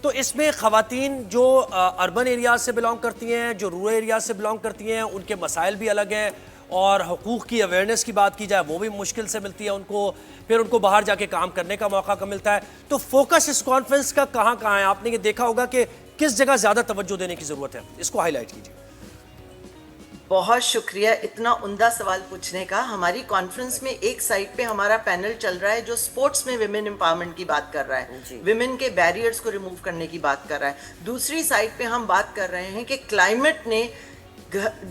तो इसमें ख़वातीन जो अर्बन एरियाज से बिलोंग करती हैं, जो रूरल एरियाज से बिलोंग करती हैं, उनके मसाइल भी अलग हैं اور حقوق کی اویئرنیس کی بات کی جائے وہ بھی مشکل سے ملتی ہے ان کو, پھر ان کو باہر جا کے کام کرنے کا موقع کم ملتا ہے. تو فوکس اس کانفرنس کا کہاں کہاں ہے؟ آپ نے یہ دیکھا ہوگا کہ کس جگہ زیادہ توجہ دینے کی ضرورت ہے, اس کو ہائی لائٹ کیجیے. بہت شکریہ اتنا عمدہ سوال پوچھنے کا. ہماری کانفرنس میں ایک سائٹ پہ ہمارا پینل چل رہا ہے جو سپورٹس میں ویمن امپاورمنٹ کی بات کر رہا ہے, ویمن کے بیریئرز کو ریموو کرنے کی بات کر رہا ہے. دوسری سائٹ پہ ہم بات کر رہے ہیں کہ کلائمیٹ نے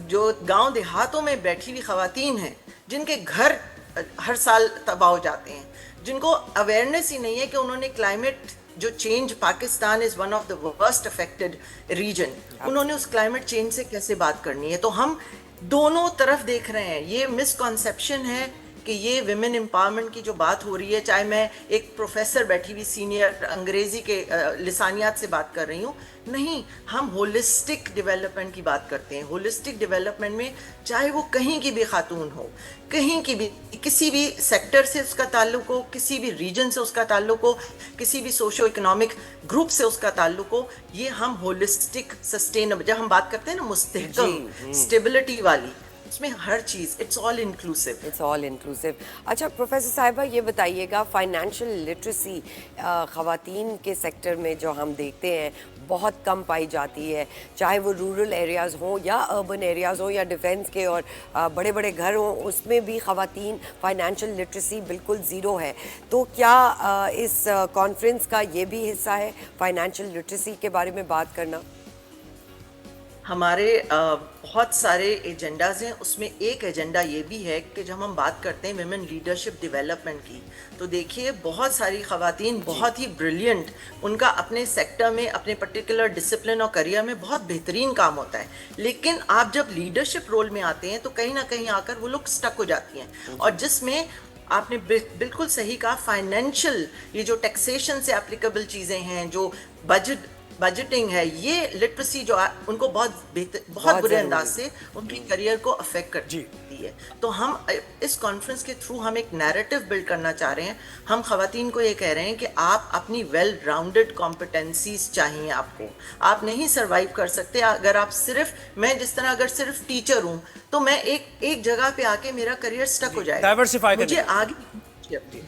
جو گاؤں دیہاتوں میں بیٹھی ہوئی خواتین ہیں جن کے گھر ہر سال تباہ ہو جاتے ہیں, جن کو اویئرنیس ہی نہیں ہے کہ انہوں نے کلائمیٹ جو change, Pakistan is one of the worst affected region, انہوں نے اس کلائمیٹ چینج سے کیسے بات کرنی ہے. تو ہم دونوں طرف دیکھ رہے ہیں. یہ مس کنسیپشن ہے کہ یہ ویمن امپاورمنٹ کی جو بات ہو رہی ہے, چاہے میں ایک پروفیسر بیٹھی ہوئی سینئر انگریزی کے لسانیات سے بات کر رہی ہوں, نہیں, ہم ہولسٹک ڈیولپمنٹ کی بات کرتے ہیں. ہولسٹک ڈیولپمنٹ میں چاہے وہ کہیں کی بھی خاتون ہو, کہیں کی بھی, کسی بھی سیکٹر سے اس کا تعلق ہو, کسی بھی ریجن سے اس کا تعلق ہو, کسی بھی سوشو اکنامک گروپ سے اس کا تعلق ہو, یہ ہم ہولسٹک سسٹینبل, جب ہم بات کرتے ہیں نا مستحکم اسٹیبلٹی والی, اس میں ہر چیز it's all inclusive. It's all inclusive. اچھا پروفیسر صاحبہ یہ بتائیے گا, فائنینشیل لٹریسی خواتین کے سیکٹر میں جو ہم دیکھتے ہیں بہت کم پائی جاتی ہے, چاہے وہ رورل ایریاز ہوں یا اربن ایریاز ہوں یا ڈیفینس کے اور بڑے بڑے گھر ہوں, اس میں بھی خواتین فائنینشیل لٹریسی بالکل زیرو ہے. تو کیا اس کانفرنس کا یہ بھی حصہ ہے فائنینشیل لٹریسی کے بارے میں بات کرنا؟ ہمارے بہت سارے ایجنڈاز ہیں, اس میں ایک ایجنڈا یہ بھی ہے کہ جب ہم بات کرتے ہیں ویمن لیڈرشپ ڈیولپمنٹ کی, تو دیکھیے بہت ساری خواتین بہت ہی بریلینٹ, ان کا اپنے سیکٹر میں, اپنے پرٹیکولر ڈسپلن اور کریئر میں بہت بہترین کام ہوتا ہے, لیکن آپ جب لیڈرشپ رول میں آتے ہیں تو کہیں نہ کہیں آ کر وہ لوگ سٹک ہو جاتی ہیں. اور جس میں آپ نے بالکل صحیح کہا, فائنینشیل, یہ جو ٹیکسیشن سے اپلیکیبل چیزیں ہیں, جو بجٹنگ ہے, یہ لٹریسی جو ان کو بہت برے انداز سے ان کی کریئر کو افیکٹ کرتی ہے. تو ہم اس کانفرنس کے تھرو ہم ایک نیریٹو بلڈ کرنا چاہ رہے ہیں. ہم خواتین کو یہ کہہ رہے ہیں کہ آپ اپنی ویل راؤنڈڈ کمپٹنسیز چاہیے آپ کو. آپ نہیں سروائیو کر سکتے اگر آپ صرف, میں جس طرح اگر صرف ٹیچر ہوں تو میں ایک جگہ پہ آ کے میرا کریئر سٹک ہو جائے گا, مجھے آگے.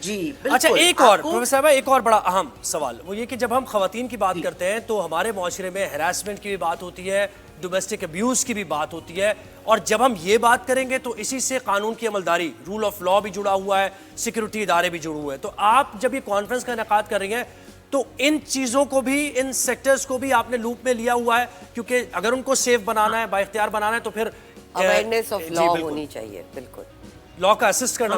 جی اچھا, ایک اور پروفیسر صاحبہ, ایک اور بڑا اہم سوال وہ یہ کہ جب ہم خواتین کی بات کرتے ہیں تو ہمارے معاشرے میں ہراسمنٹ کی بھی بات ہوتی ہے, ڈومیسٹک ابیوز کی بھی بات ہوتی ہے, اور جب ہم یہ بات کریں گے تو اسی سے قانون کی عملداری, رول آف لا بھی جڑا ہوا ہے, سیکورٹی ادارے بھی جڑے ہوئے ہیں. تو آپ جب یہ کانفرنس کا انعقاد کر رہی ہیں تو ان چیزوں کو بھی, ان سیکٹرز کو بھی آپ نے لوپ میں لیا ہوا ہے, کیونکہ اگر ان کو سیف بنانا ہے, با اختیار بنانا ہے, تو پھر اویئرنیس آف لا ہونی چاہیے. بالکل, لا کا اسسٹ کرنا.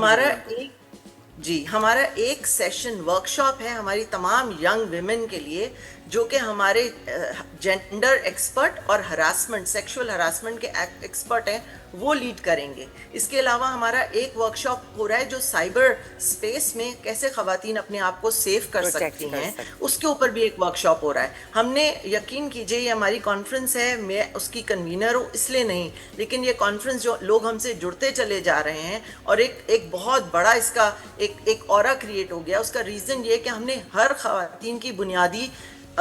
ہمارا ایک سیشن ورکشاپ ہے ہماری تمام ینگ ویمن کے لیے, جو کہ ہمارے جینڈر ایکسپرٹ اور ہراسمنٹ, سیکشول ہراسمنٹ کے ایکسپرٹ ہیں, وہ لیڈ کریں گے. اس کے علاوہ ہمارا ایک ورکشاپ ہو رہا ہے جو سائبر اسپیس میں کیسے خواتین اپنے آپ کو سیف کر سکتی ہیں, اس کے اوپر بھی ایک ورکشاپ ہو رہا ہے. ہم نے, یقین کیجئے یہ ہماری کانفرنس ہے, میں اس کی کنوینر ہوں اس لیے نہیں, لیکن یہ کانفرنس جو لوگ ہم سے جڑتے چلے جا رہے ہیں, اور ایک بہت بڑا اس کا ایک اورا کریٹ ہو گیا. اس کا ریزن یہ کہ ہم نے ہر خواتین کی بنیادی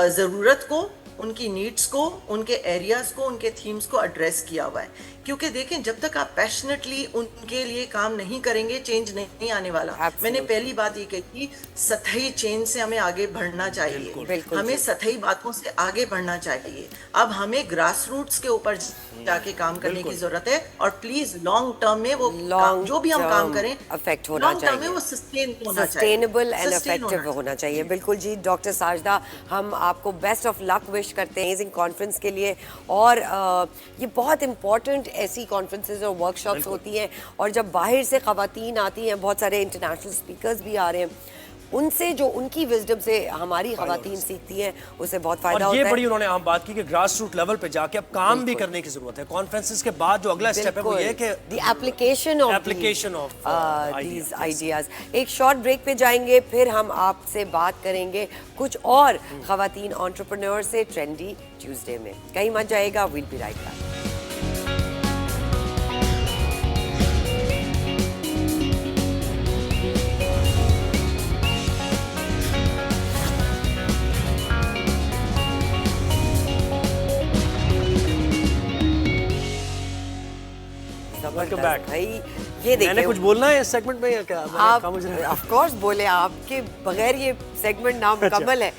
ضرورت کو, ان کی نیڈز کو, ان کے ایریاز کو, ان کے تھیمز کو ایڈریس کیا ہوا ہے. کیونکہ دیکھیں, جب تک آپ پیشنیٹلی ان کے لیے کام نہیں کریں گے, چینج نہیں آنے والا. میں نے پہلی بات یہ کہی, سطحی چینج سے ہمیں آگے بڑھنا چاہیے, ہمیں سطحی باتوں سے آگے بڑھنا چاہیے. اب ہمیں گراس روٹس کے اوپر جا کے کام کرنے کی ضرورت ہے, اور پلیز لانگ ٹرم میں وہ جو بھی ہم کام کریں, افیکٹ ہونا چاہیے, وہ سسٹینیبل اینڈ افیکٹو ہونا چاہیے. بالکل جی. ڈاکٹر ساجدہ, ہم آپ کو بیسٹ آف لک وش کرتے ہیں امیزنگ کانفرنس کے لیے, اور یہ بہت امپورٹنٹ ایسی کانفرنسز اور ورک شاپس ہوتی ہیں, اور جب باہر سے خواتین آتی ہیں, بہت سارے انٹرنیشنل اسپیکرز بھی آ رہے ہیں, ان سے جو ان کی وزڈم سے ہماری خواتین سیکھتی ہیں, اسے بہت فائدہ ہوتا ہے. اور یہ بڑی انہوں نے اہم بات کی کہ گراس روٹ لیول پہ جا کے اب کام بھی کرنے کی ضرورت ہے. کانفرنسز کے بعد جو اگلا اسٹیپ ہے وہ یہ کہ the application of these ideas. ایک شارٹ بریک پہ جائیں گے, پھر ہم آپ سے بات کریں گے کچھ اور خواتین انٹرپرینور سے ٹرینڈی ٹیوزڈے میں. کہیں مت جائے گا, we'll be right back. Welcome back भाई ये देखिए मैंने कुछ बोलना है इस सेगमेंट में या क्या आप ऑफ कोर्स बोले आपके बगैर ये सेगमेंट नामुकम्मल है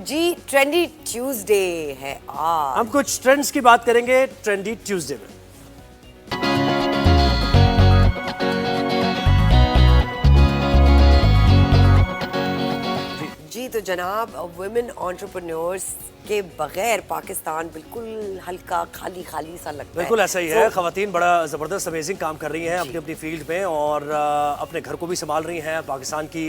जी ट्रेंडी ट्यूसडे है आज हम कुछ ट्रेंड्स की बात करेंगे ट्रेंडी ट्यूसडे में जी तो जनाब वुमेन एंटरप्रेन्योर्स के बगैर पाकिस्तान बिल्कुल हल्का खाली खाली सा लगता है बिल्कुल ऐसा ही है खवातीन बड़ा ज़बरदस्त अमेजिंग काम कर रही हैं अपनी अपनी फील्ड में और अपने घर को भी संभाल रही हैं पाकिस्तान की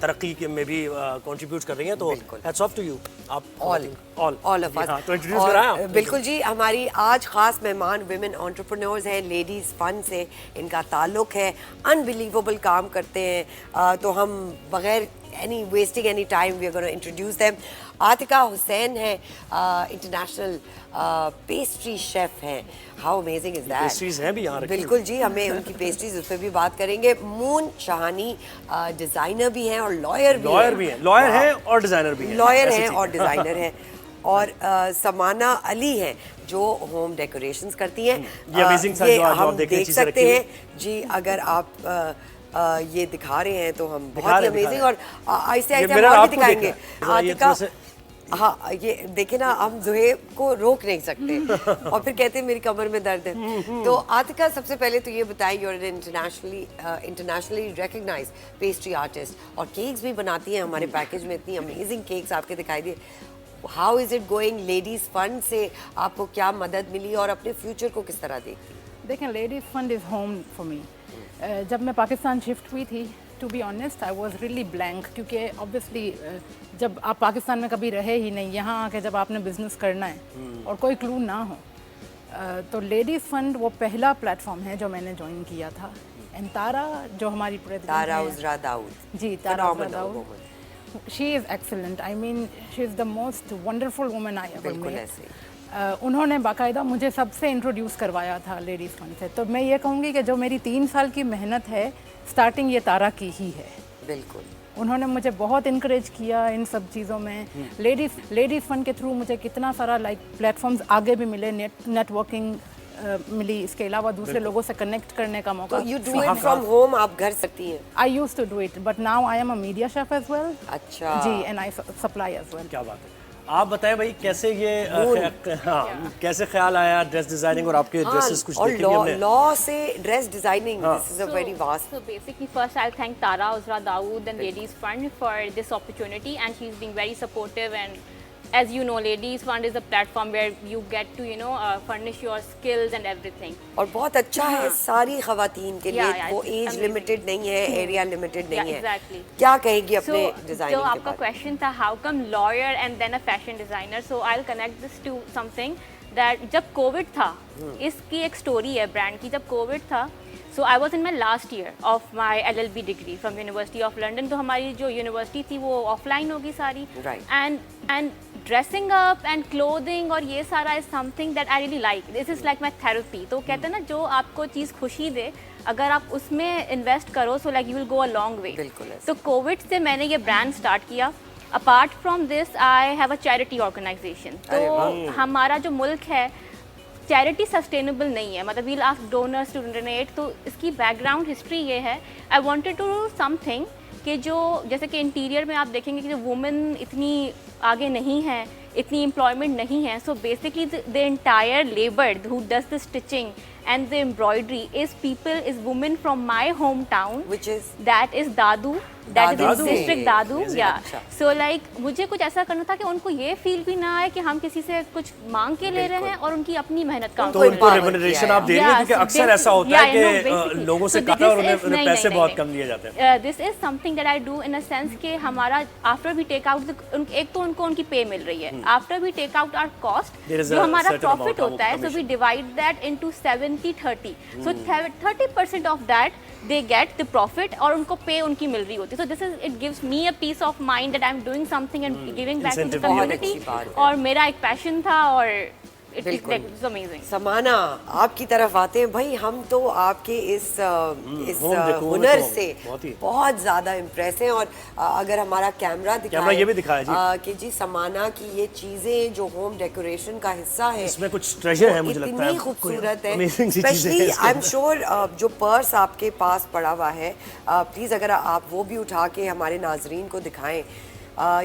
तरक्की में भी कंट्रीब्यूट कर रही हैं तो हैट्स ऑफ टू यू आप ऑल ऑफ अस तो इंट्रोड्यूस कराएं बिल्कुल जी हमारी आज खास मेहमान वुमेन एंटरप्रेन्योर्स हैं लेडीज़ फंड से इनका ताल्लुक है अनबिलीवेबल काम करते हैं तो हम बगैर wasting any time we are going to introduce them Atika Hussain है इंटरनेशनल पेस्ट्री शेफ हैं how amazing is that pastries हैं भी यहाँ रखी बिल्कुल जी हमें उनकी पेस्ट्रीज उस पर भी बात करेंगे मून शाहानी डिज़ाइनर भी हैं और लॉयर हैं और डिज़ाइनर भी हैं लॉयर हैं और डिज़ाइनर हैं और समाना अली हैं जो होम डेकोरेशंस करती हैं ये हम देख सकते हैं जी अगर आप ये दिखा रहे हैं तो हम बहुत ही अमेजिंग और आहिस्ते आहिस्ते हम और भी दिखाएंगे आतिका हाँ ये देखे ना हम ज़ुहैब को रोक नहीं सकते और फिर कहते हैं मेरी कमर में दर्द है तो आतिका सबसे पहले तो ये बताइए you're an internationally recognised pastry artist और केक्स भी बनाती हैं हमारे पैकेज में इतनी अमेजिंग केक्स आपके दिखाई दिए how is it going ladies fund से आपको क्या मदद मिली और अपने फ्यूचर को किस तरह देखती देखें ladies fund is home for me जब मैं पाकिस्तान शिफ्ट हुई थी to be honest I was really blank क्योंकि ऑब्वियसली जब आप पाकिस्तान में कभी रहे ही नहीं यहाँ आके जब आपने बिजनेस करना है और कोई क्लू ना हो तो लेडीज़ फंड वो पहला प्लेटफॉर्म है जो मैंने ज्वाइन किया था एंड तारा जो हमारी Tara Uzra Dawood ji Tara Uzra Dawood she is excellent I mean she is the most wonderful woman I ever met उन्होंने बाकायदा मुझे सबसे इंट्रोड्यूस करवाया था लेडीज़ फंड से तो मैं ये कहूँगी कि जो मेरी 3 साल की मेहनत है स्टार्टिंग ये तारा की ही है बिल्कुल उन्होंने मुझे बहुत इनकरेज किया इन सब चीज़ों में लेडीज़ फंड के थ्रू मुझे कितना सारा प्लेटफॉर्म्स आगे भी मिले नेटवर्किंग मिली इसके अलावा दूसरे लोगों से कनेक्ट करने का मौका you do it from home आप घर सकती हैं I used to do it but now I am a media chef as well अच्छा जी and I supply as well क्या बात है आप बताएं भाई कैसे ये कैसे ख्याल आया ड्रेस डिजाइनिंग और आपके ड्रेसेस कुछ देखे हमने लॉ से dress designing this is a very vast so basically first I'll thank Tara Uzra Dawood and Ladies Fund for this opportunity and she's been very supportive and as you know Ladies Fund is a platform where you get to furnish your skills and everything और बहुत अच्छा है सारी खवातीन के लिए वो as limited नहीं है एरिया लिमिटेड नहीं है exactly. क्या कहेगी अपने डिजाइनिंग जो आपका क्वेश्चन था how come lawyer and then a fashion designer so I will connect this to something that जब कोविड था इसकी एक स्टोरी है ब्रांड की जब कोविड था so I was in my last year of my LLB degree from university of London तो हमारी जो यूनिवर्सिटी थी वो ऑफलाइन होगी सारी and dressing up and clothing और ये सारा is something that I really like this is like my therapy तो कहते हैं ना जो आपको चीज़ खुशी दे अगर आप उसमें इन्वेस्ट करो so like you will go a long way तो कोविड से मैंने ये ब्रांड स्टार्ट किया apart from this I have a charity organisation तो हमारा जो मुल्क है चैरिटी सस्टेनेबल नहीं है मतलब we'll ask donors to donate तो इसकी बैकग्राउंड हिस्ट्री ये है I wanted to do something कि जो जैसे कि इंटीरियर में आप देखेंगे कि जो वुमेन इतनी आगे नहीं है इतनी एम्प्लॉयमेंट नहीं है so basically the entire labour who does the stitching and the embroidery is women from my hometown which is Dadu that is in district Dadu yeah so like मुझे कुछ ऐसा करना था कि उनको ये फील भी ना आए कि हम किसी से कुछ मांग के ले रहे हैं और उनकी अपनी मेहनत का तो उनको रेम्यूनरेशन आप दे रही हैं क्योंकि अक्सर ऐसा होता है कि लोगों से काटा और उन्हें पैसे बहुत कम दिए जाते हैं this is something that I do in a sense कि हमारा आफ्टर वी टेक आउट एक तो उनको उनकी पे मिल रही है after we take out our cost जो हमारा प्रॉफिट होता है so we divide that into 70-30 so 30% of that they get the profit और उनको पे उनकी मिल रही होती है so this is it gives me a peace of mind that I'm doing something and giving back to the community और मेरा एक पैशन था और it's amazing. समाना آپ کی طرف آتے ہیں بھائی, ہم تو آپ کے اس ہنر سے بہت زیادہ امپریس ہیں, اور اگر ہمارا کیمرہ دکھائے کہ جی سمانا کی یہ چیزیں جو ہوم ڈیکوریشن کا حصہ ہے اس میں کچھ ٹریجر ہے, مجھے لگتا ہے اتنی خوبصورت ہے, اسپیشلی آئی ایم شیور جو پرس آپ کے پاس پڑا ہوا ہے, پلیز اگر آپ وہ بھی اٹھا کے ہمارے ناظرین کو دکھائیں.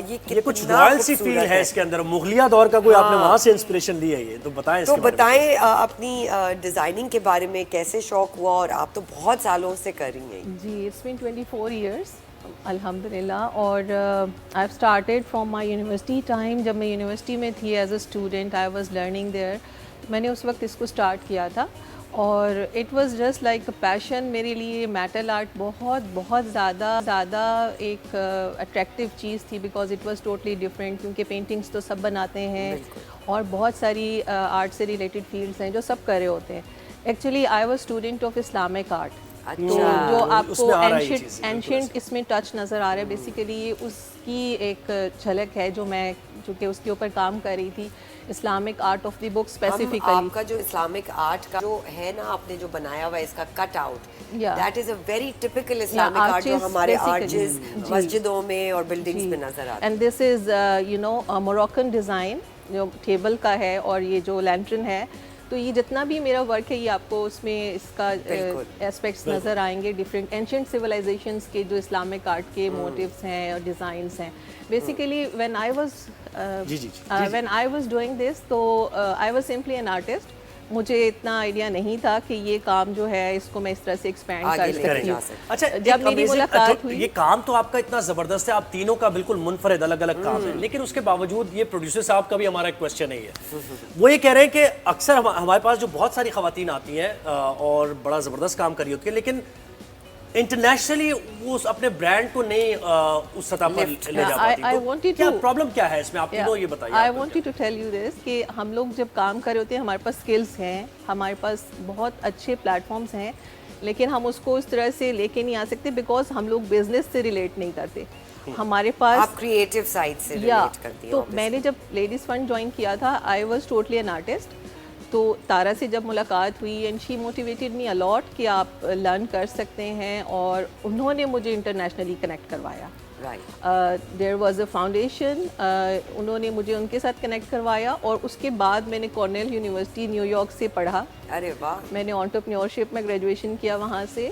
یہ کچھ رائل سی فیل ہے اس کے اندر, مغلیہ دور کا کوئی آپ نے وہاں سے انسپریشن لی ہے, یہ تو بتائیں اس کے بارے میں. تو بتائیں اپنی ڈیزائننگ کے بارے میں, کیسے شوق ہوا, اور آپ تو بہت سالوں سے کر رہی ہیں. جی اٹس بین 24 ایئرس الحمدللہ, اور I started from my university time. جب میں یونیورسٹی میں تھی as a student, I was learning there, میں نے اس وقت اس کو اسٹارٹ کیا تھا, اور it was just like a passion میرے لیے. میٹل آرٹ بہت زیادہ ایک اٹریکٹیو چیز تھی, because it was totally different, کیونکہ پینٹنگس تو سب بناتے ہیں اور بہت ساری آرٹ سے ریلیٹڈ فیلڈس ہیں جو سب کر رہے ہوتے ہیں. Actually I was student of Islamic art, جو آپ کو اینشنٹ اس میں ٹچ نظر آ رہا ہے. بیسیکلی اس کی ایک جھلک ہے جو کہ اس کے اوپر کام کر رہی تھی, Islamic art of the book specifically. آپ کا جو اسلامک آرٹ کا جو ہے نا, آپ نے جو بنایا ہوا ہے اس کا cut out, that is a very typical Islamic art جو ہمارے آرچز مسجدوں میں اور بلڈنگز میں نظر آتا ہے. اینڈ دس از موروکن ڈیزائن جو ٹیبل کا ہے, اور یہ جو لینٹرن ہے, تو یہ جتنا بھی میرا ورک ہے یہ آپ کو اس میں اس کا اسپیکٹس نظر آئیں گے, ڈفرینٹ اینشنٹ سویلائزیشنس کے جو اسلامک آرٹ کے موٹیوس ہیں اور ڈیزائنس ہیں. Basically when I was doing this, تو I was simply an artist. مجھے اتنا آئیڈیا نہیں تھا کہ یہ کام جو ہے اس کو میں اس طرح سے ایکسپینڈ کر سکتی ہوں. اچھا, جب میری ملاقات ہوئی, یہ کام تو آپ کا اتنا زبردست ہے, آپ تینوں کا بالکل منفرد الگ الگ کام ہے, لیکن اس کے باوجود یہ پروڈیوسر صاحب کا بھی ہمارا ایک کوشچن ہے, وہ یہ کہہ رہے ہیں کہ اکثر ہمارے پاس جو بہت ساری خواتین آتی ہیں اور بڑا زبردست کام کر رہی ہوتی ہے, لیکن انٹرنیشنلی وہ اپنے برانڈ کو نہیں اس سطح پر لے جا پاتی. کیا پرابلم کیا ہے اس میں, آپ تینوں یہ بتائیے. I wanted to tell you this کہ ہم لوگ جب کام کر رہے ہوتے ہیں, ہمارے پاس سکلز ہیں, ہمارے پاس بہت اچھے پلیٹ فارمز ہیں, لیکن ہم اس کو اس طرح سے لے کے نہیں آ سکتے, بیکاز ہم لوگ بزنس سے ریلیٹ نہیں کرتے. ہمارے پاس آپ کریٹو سائڈ سے ریلیٹ کرتی ہیں. تو میں نے جب لیڈیز فنڈ جوائن کیا تھا, I was totally an artist. تو تارا سے جب ملاقات ہوئی, and she motivated me a lot کہ آپ لرن کر سکتے ہیں, اور انہوں نے مجھے انٹرنیشنلی کنیکٹ کروایا. دیر واز اے فاؤنڈیشن, انہوں نے مجھے ان کے ساتھ کنیکٹ کروایا, اور اس کے بعد میں نے کارنیل یونیورسٹی نیو یارک سے پڑھا. ارے واہ. میں نے انٹرپرینیورشپ میں گریجویشن کیا وہاں سے,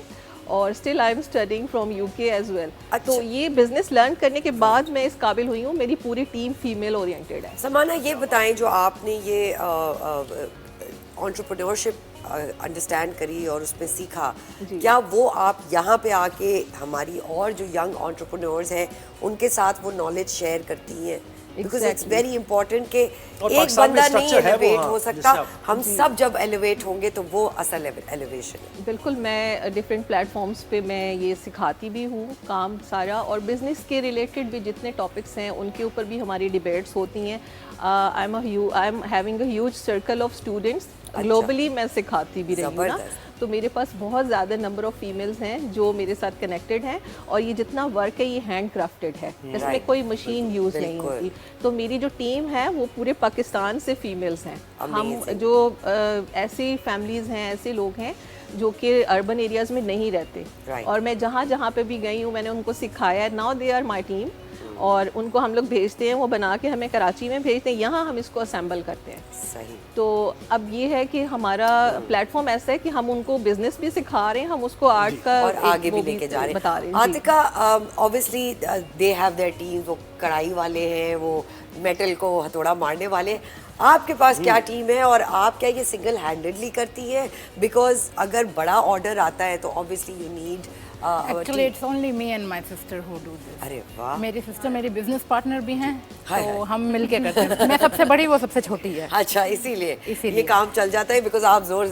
اور still I am studying from you کے ایز ویل. تو یہ بزنس لرن کرنے کے بعد میں اس قابل ہوئی ہوں. میری پوری ٹیم فیمیل اورینٹیڈ ہے. سمانا یہ بتائیں, جو آپ نے یہ انٹرپرینورشپ انڈرسٹینڈ کری اور اس میں سیکھا, کیا وہ آپ یہاں پہ آ کے ہماری اور جو ینگ انٹرپرینورز ہیں ان کے ساتھ وہ نالج شیئر کرتی ہیں؟ بیکاز اٹس ویری امپورٹنٹ کہ ایک بندہ نہیں ایلیویٹ ہو سکتا, ہم سب جب ایلیویٹ ہوں گے تو وہ اصل ایلیویشن ہے. بالکل, میں ڈفرینٹ پلیٹ فارمس پہ میں یہ سکھاتی بھی ہوں کام سارا, اور بزنس کے ریلیٹڈ بھی جتنے ٹاپکس ہیں ان کے اوپر بھی ہماری ڈیبیٹس ہوتی ہیں. I am having a huge circle of students globally, میں سکھاتی بھی رہی ہوں نا, تو میرے پاس بہت زیادہ نمبر آف فیمیلز ہیں جو میرے ساتھ کنیکٹڈ ہیں, اور یہ جتنا ورک ہے یہ ہینڈ کرافٹڈ ہے, اس میں کوئی مشین یوز نہیں ہوتی. تو میری جو ٹیم ہے وہ پورے پاکستان سے فیمیلز ہیں. ہم جو ایسی فیملیز ہیں, ایسے لوگ ہیں جو کہ اربن ایریاز میں نہیں رہتے, اور میں جہاں پہ بھی گئی ہوں میں نے ان کو سکھایا. Now they are my team, اور ان کو ہم لوگ بھیجتے ہیں, وہ بنا کے ہمیں کراچی میں بھیجتے ہیں, یہاں ہم اس کو اسمبل کرتے ہیں. صحیح. تو اب یہ ہے کہ ہمارا پلیٹ فارم ایسا ہے کہ ہم ان کو بزنس بھی سکھا رہے ہیں, ہم اس کو آرٹ کا اور آگے بھی لے کے جا رہے ہیں. عاطقہ, obviously they have their teams, وہ کڑھائی والے ہیں, وہ میٹل کو ہتھوڑا مارنے والے. آپ کے پاس کیا ٹیم ہے, اور آپ کیا یہ سنگل ہینڈڈلی کرتی ہے؟ بیکاز اگر بڑا آرڈر آتا ہے تو obviously you need Actually, it's only me and my sister who do this. ارے واہ. میری سسٹر میری بزنس پارٹنر بھی ہیں, تو ہم مل کے کرتے ہیں. میں سب سے بڑی, وہ سب سے چھوٹی ہے. اچھا, اسی لیے یہ کام چل جاتا ہے, بیکاز آپ زور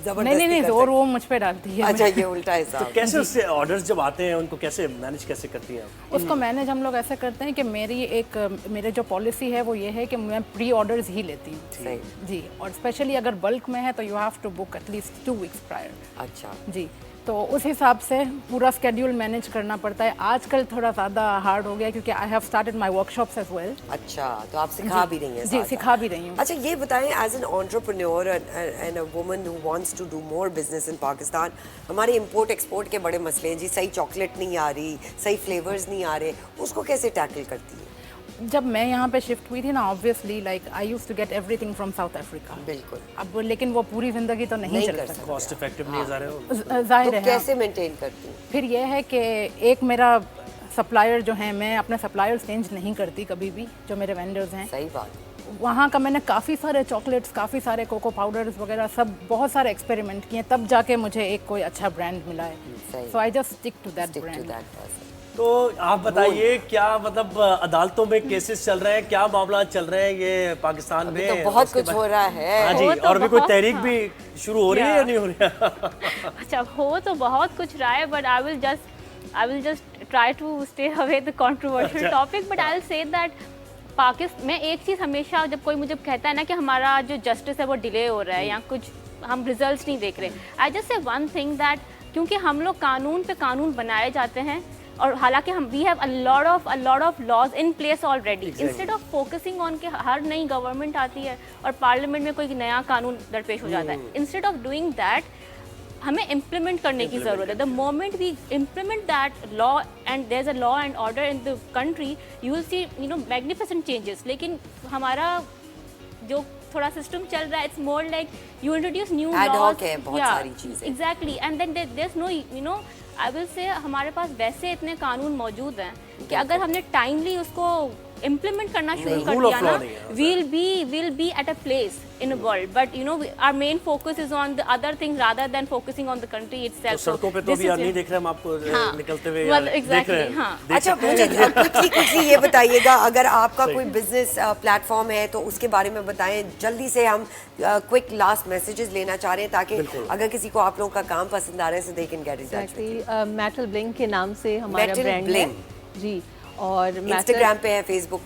زبردستی. نہیں, زور وہ مجھ پہ ڈالتی ہے. اچھا, یہ الٹا حساب. کیسے اس سے آرڈرز جب آتے ہیں ان کو کیسے مینیج کیسے کرتی ہیں؟ اس کو مینیج ہم لوگ ایسے کرتے ہیں کہ میرے جو پالیسی ہے وہ یہ ہے کہ میں پری آرڈرز ہی لیتی ہوں. جی, اور اسپیشلی اگر بلک میں ہے تو you have to book at least 2 weeks prior. اچھا جی, तो उस हिसाब से पूरा स्केड्यूल मैनेज करना पड़ता है. आजकल थोड़ा ज़्यादा हार्ड हो गया क्योंकि I have started my workshops as well. अच्छा, तो आप सिखा भी रही हैं? जी, सिखा भी रही हूँ. अच्छा, ये बताएं, as an entrepreneur and a woman who wants to do more business in Pakistan, हमारे इंपोर्ट एक्सपोर्ट के बड़े मसले हैं जी. सही चॉकलेट नहीं आ रही, सही फ्लेवर्स नहीं आ रहे, उसको कैसे टैकल करती है? जब मैं यहाँ पे शिफ्ट हुई थी ना, obviously like I used to get everything from South Africa. बिल्कुल. अब लेकिन वो पूरी जिंदगी तो नहीं चल सकती. कॉस्ट इफेक्टिव नहीं जा रहे हो. जाहिर है. कैसे मेंटेन करती हूँ? फिर ये है कि एक मेरा सप्लायर जो है, मैं अपने सप्लायर्स चेंज नहीं करती कभी भी, जो मेरे वेंडर्स हैं. सही बात. वहाँ का मैंने काफ़ी सारे चॉकलेट्स, काफ़ी सारे कोको पाउडर्स वगैरह सब बहुत सारे एक्सपेरिमेंट किए, तब जाके मुझे एक कोई अच्छा ब्रांड मिला है. So I just stick to that brand. तो आप बताइए, क्या मतलब अदालतों में केसेस चल रहे हैं, क्या मामला चल रहे हैं ये पाकिस्तान में? तो बहुत कुछ हो रहा है. हाँ जी, और भी कोई तहरीक भी शुरू हो रही है या नहीं हो रही है? अच्छा, हो तो बहुत कुछ रहा है, but I will just try to stay away the controversial topic. But I will say that Pakistan में एक चीज़ हमेशा, जब कोई मुझे कहता है ना कि हमारा जो जस्टिस है वो डिले हो रहा है या कुछ हम रिजल्ट्स नहीं देख रहे, I just say one thing that क्योंकि हम लोग कानून पे कानून बनाए जाते हैं, और हालांकि हम we have a lot of laws in place already. Instead of focusing on के हर नई गवर्नमेंट आती है और पार्लियामेंट में कोई नया कानून दरपेश हो जाता है, इंस्टेड ऑफ डूइंग दैट हमें इम्प्लीमेंट करने की ज़रूरत है. The moment we implement that law and there is a law and order in the country, you will see magnificent changes. लेकिन हमारा जो थोड़ा सिस्टम चल रहा है, it's more like you introduce new laws. Exactly. And then there is no I will say हमारे पास वैसे इतने कानून मौजूद हैं कि अगर हमने टाइमली उसको इम्प्लीमेंट करना शुरू कर दिया ना, we'll be at a place in a world, but our main focus is on the other things rather than focusing on the country itself. तो सड़कों पे तो अभी नहीं देख रहे हम आपको निकलते हुए देख रहे हैं. अच्छा, मुझे क्विकली ये बताइएगा, अगर आपका कोई बिजनेस प्लेटफॉर्म है तो उसके बारे में बताएं जल्दी से. हम क्विक लास्ट मैसेजेस लेना चाह रहे हैं ताकि अगर किसी को आप लोगों का काम पसंद आ रहा है, so they can get in touch with you. Metal bling के नाम से हमारा ब्रांड है जी. और इंस्टाग्राम पे है, फेसबुक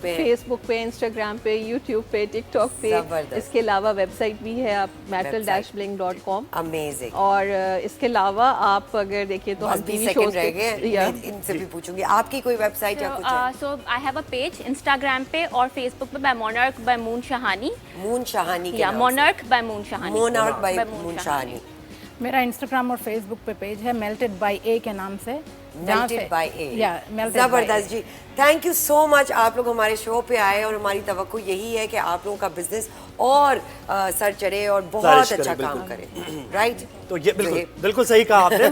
पे, इंस्टाग्राम पे, यूट्यूब पे, टिकटॉक पे. इसके अलावा वेबसाइट भी है, आप metal-bling.com. अमेजिंग. और इसके अलावा आप अगर देखिए तो हम टीवी शोज इनसे भी पूछूंगी, आपकी कोई वेबसाइट या कुछ है? So I have a page Instagram पे और फेसबुक पे, by Monarch by Moon Shahani. या मोनार्क बाय मून शहानी. मेरा इंस्टाग्राम और फेसबुक पे पेज है मेल्टेड बाय ए के नाम से. मेल्टेड बाय ए. जबरदस्त जी, थैंक यू सो मच. आप लोग हमारे शो पे आए और हमारी तवक्को यही है कि आप लोगों का बिजनेस और सर चढ़े और बहुत अच्छा काम करे. राइट. तो ये बिल्कुल सही कहा आपने.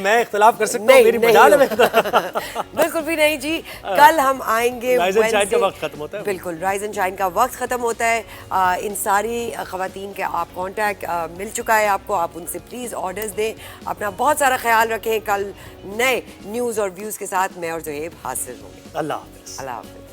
मैं इख्तिलाफ कर सकता हूं, मेरी मजाल है. बिल्कुल भी नहीं जी. कल हम आएंगे. राइज एंड शाइन का वक्त खत्म होता है. बिल्कुल, राइज एंड शाइन का वक्त खत्म होता है. इन सारी खवातीन के आप कांटेक्ट मिल चुका है आपको, आप उनसे प्लीज ऑर्डर्स दें. अपना बहुत सारा ख्याल रखें. कल नए न्यूज़ और व्यूज़ के साथ मैं और ज़ुहैब हाजिर होंगे. अल्लाह हाफ़िज़. अल्लाह हाफ़िज़.